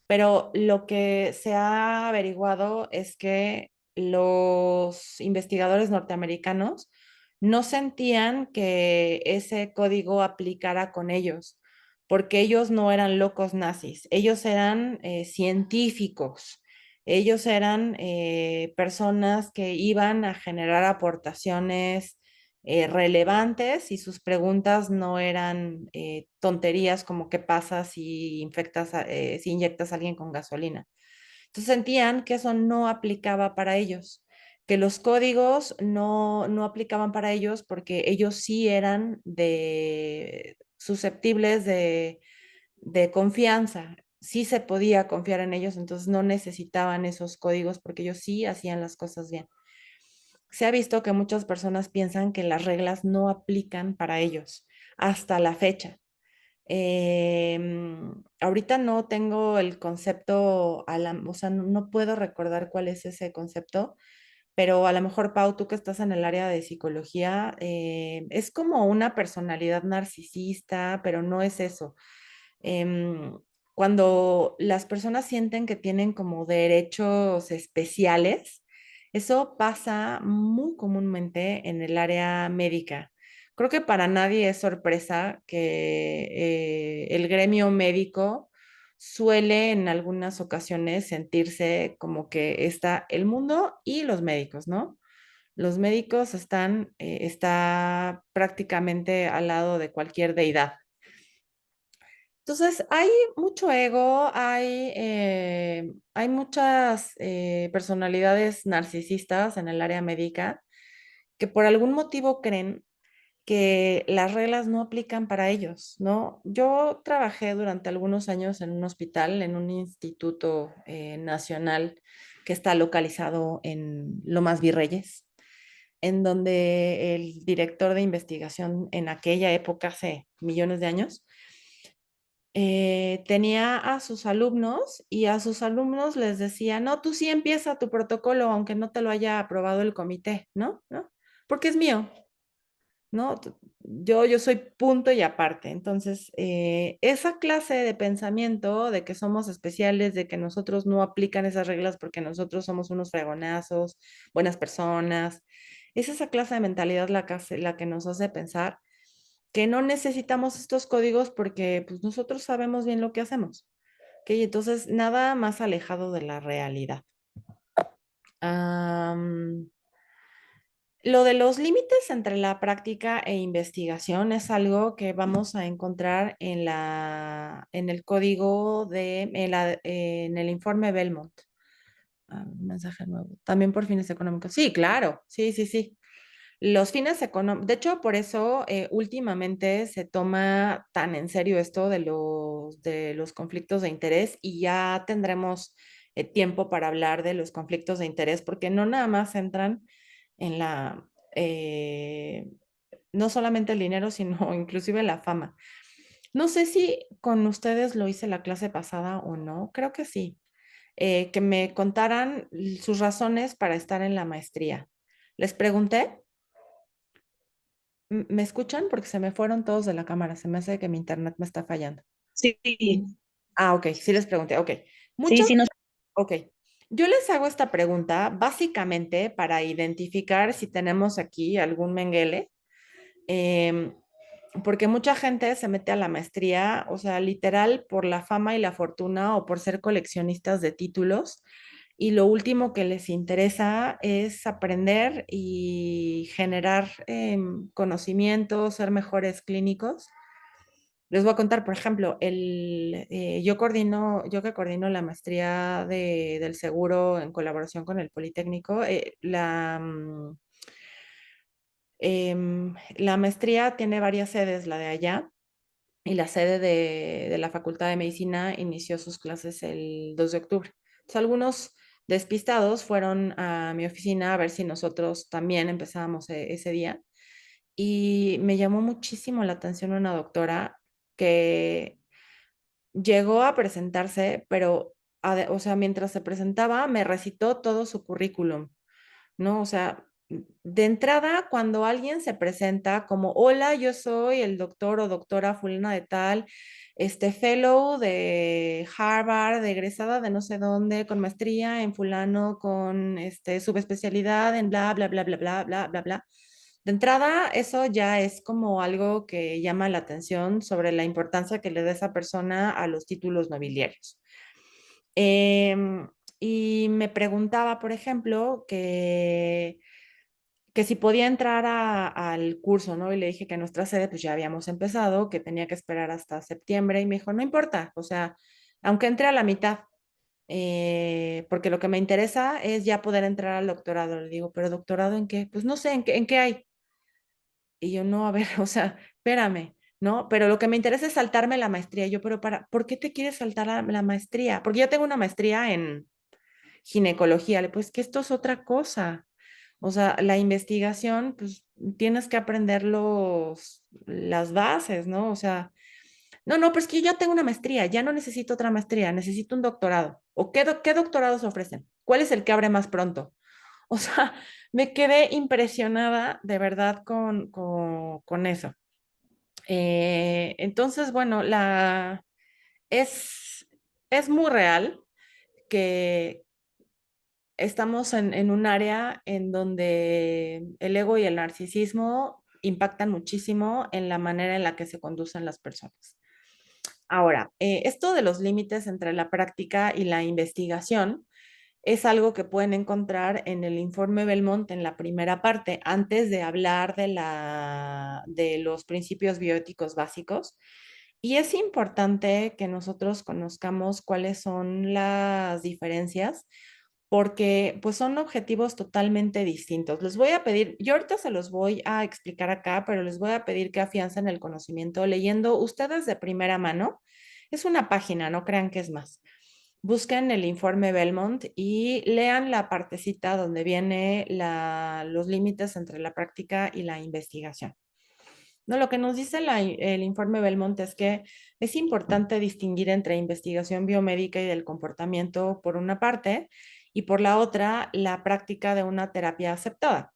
[SPEAKER 1] pero lo que se ha averiguado es que los investigadores norteamericanos no sentían que ese código aplicara con ellos, porque ellos no eran locos nazis, ellos eran científicos, ellos eran personas que iban a generar aportaciones relevantes y sus preguntas no eran tonterías como qué pasa si inyectas a alguien con gasolina. Entonces sentían que eso no aplicaba para ellos, que los códigos no aplicaban para ellos porque ellos sí eran susceptibles de confianza, sí se podía confiar en ellos, entonces no necesitaban esos códigos porque ellos sí hacían las cosas bien. Se ha visto que muchas personas piensan que las reglas no aplican para ellos hasta la fecha. Ahorita no tengo el concepto, o sea, no puedo recordar cuál es ese concepto, pero a lo mejor, Pau, tú que estás en el área de psicología, es como una personalidad narcisista, pero no es eso. Em, Cuando las personas sienten que tienen como derechos especiales, eso pasa muy comúnmente en el área médica. Creo que para nadie es sorpresa que el gremio médico suele en algunas ocasiones sentirse como que está el mundo y los médicos, ¿no? Los médicos está prácticamente al lado de cualquier deidad. Entonces, hay mucho ego, hay muchas personalidades narcisistas en el área médica que por algún motivo creen que las reglas no aplican para ellos, ¿no? Yo trabajé durante algunos años en un hospital, en un instituto nacional que está localizado en Lomas Virreyes, en donde el director de investigación en aquella época, hace millones de años, tenía a sus alumnos y a sus alumnos les decía, no, tú sí empieza tu protocolo aunque no te lo haya aprobado el comité, ¿no? ¿No? Porque es mío, ¿no? Yo soy punto y aparte. Entonces, esa clase de pensamiento de que somos especiales, de que nosotros no aplican esas reglas porque nosotros somos unos fregonazos, buenas personas, es esa clase de mentalidad la que nos hace pensar que no necesitamos estos códigos porque pues, nosotros sabemos bien lo que hacemos. ¿Ok? Entonces, nada más alejado de la realidad. Lo de los límites entre la práctica e investigación es algo que vamos a encontrar en el código en el informe Belmont. Un mensaje nuevo. También por fines económicos. Sí, claro. Sí, sí, sí. Los fines económicos, de hecho, por eso últimamente se toma tan en serio esto de los conflictos de interés y ya tendremos tiempo para hablar de los conflictos de interés, porque no nada más entran en eh, no solamente el dinero, sino inclusive la fama. No sé si con ustedes lo hice la clase pasada o no, creo que sí, que me contaran sus razones para estar en la maestría. Les pregunté. ¿Me escuchan? Porque se me fueron todos de la cámara. Se me hace que mi internet me está fallando.
[SPEAKER 10] Sí,
[SPEAKER 1] Ah, ok, sí les pregunté. Ok.
[SPEAKER 10] sí,
[SPEAKER 1] Muchos,
[SPEAKER 10] sí, nos...
[SPEAKER 1] ok. Yo les hago esta pregunta básicamente para identificar si tenemos aquí algún menguele, em, porque mucha gente se mete a la maestría, o sea, literal por la fama y la fortuna o por ser coleccionistas de títulos. Y lo último que les interesa es aprender y generar conocimientos, ser mejores clínicos. Les voy a contar, por ejemplo, yo que coordino la maestría del seguro en colaboración con el Politécnico, la maestría tiene varias sedes, la de allá, y la sede de la Facultad de Medicina inició sus clases el 2 de octubre. Entonces, algunos despistados fueron a mi oficina a ver si nosotros también empezábamos ese día. Y me llamó muchísimo la atención una doctora que llegó a presentarse, pero, o sea, mientras se presentaba, me recitó todo su currículum, ¿no? O sea, de entrada, cuando alguien se presenta como, hola, yo soy el doctor o doctora fulana de tal, fellow de Harvard, egresada de no sé dónde, con maestría en fulano, con subespecialidad en bla, bla, bla, bla, bla, bla, bla, bla. De entrada, eso ya es como algo que llama la atención sobre la importancia que le da esa persona a los títulos nobiliarios. Em, y me preguntaba, por ejemplo, que si podía entrar al curso, ¿no? Y le dije que nuestra sede, pues ya habíamos empezado, que tenía que esperar hasta septiembre, y me dijo, no importa, o sea, aunque entre a la mitad, porque lo que me interesa es ya poder entrar al doctorado. Le digo, ¿pero doctorado en qué? Pues no sé, en qué hay? Y yo, no, a ver, o sea, espérame, ¿no? Pero lo que me interesa es saltarme la maestría. Yo, pero ¿por qué te quieres saltar la maestría? Porque yo tengo una maestría en ginecología. Pues que esto es otra cosa. O sea, la investigación, pues tienes que aprender las bases, ¿no? O sea, no, pero es que yo ya tengo una maestría, ya no necesito otra maestría, necesito un doctorado. ¿O qué doctorados ofrecen? ¿Cuál es el que abre más pronto? O sea, me quedé impresionada de verdad con eso. Entonces, bueno, es, es muy real que estamos en un área en donde el ego y el narcisismo impactan muchísimo en la manera en la que se conducen las personas. Ahora, esto de los límites entre la práctica y la investigación es algo que pueden encontrar en el informe Belmont en la primera parte, antes de hablar de los principios bioéticos básicos. Y es importante que nosotros conozcamos cuáles son las diferencias, porque pues son objetivos totalmente distintos. Les voy a pedir, yo ahorita se los voy a explicar acá, pero les voy a pedir que afiancen el conocimiento leyendo ustedes de primera mano. Es una página, no crean que es más. Busquen el informe Belmont y lean la partecita donde viene los límites entre la práctica y la investigación. No, lo que nos dice el informe Belmont es que es importante distinguir entre investigación biomédica y del comportamiento por una parte y por la otra la práctica de una terapia aceptada.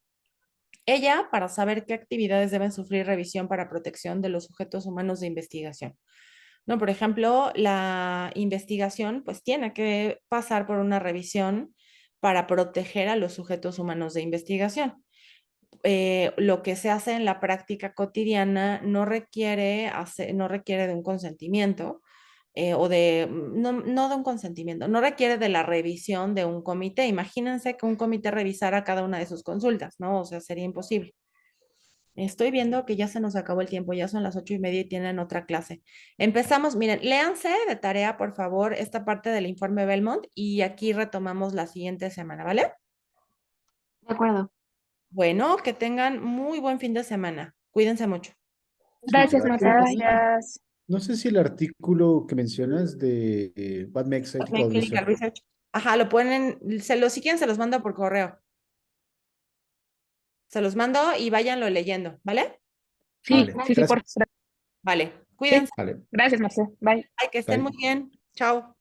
[SPEAKER 1] Ella para saber qué actividades deben sufrir revisión para protección de los sujetos humanos de investigación. No, por ejemplo, la investigación pues tiene que pasar por una revisión para proteger a los sujetos humanos de investigación. Lo que se hace en la práctica cotidiana no requiere de un consentimiento no de un consentimiento, no requiere de la revisión de un comité. Imagínense que un comité revisara cada una de sus consultas, ¿no? O sea, sería imposible. Estoy viendo que ya se nos acabó el tiempo, ya son las 8:30 y tienen otra clase. Empezamos, miren, léanse de tarea, por favor, esta parte del informe Belmont y aquí retomamos la siguiente semana, ¿vale?
[SPEAKER 10] De acuerdo.
[SPEAKER 1] Bueno, que tengan muy buen fin de semana. Cuídense mucho.
[SPEAKER 10] Gracias, Marta.
[SPEAKER 2] Gracias.
[SPEAKER 11] No sé si el artículo que mencionas de What Makes Ethical
[SPEAKER 1] Clinical
[SPEAKER 11] Research.
[SPEAKER 1] Research. Ajá, lo ponen, si quieren se los mando por correo. Se los mando y váyanlo leyendo, ¿vale?
[SPEAKER 10] Sí,
[SPEAKER 11] Vale,
[SPEAKER 10] sí,
[SPEAKER 11] gracias.
[SPEAKER 10] por favor.
[SPEAKER 1] Vale, cuídense.
[SPEAKER 11] Vale.
[SPEAKER 10] Gracias, Marta. Bye.
[SPEAKER 1] Ay, que estén
[SPEAKER 11] Bye.
[SPEAKER 1] muy bien. Chao.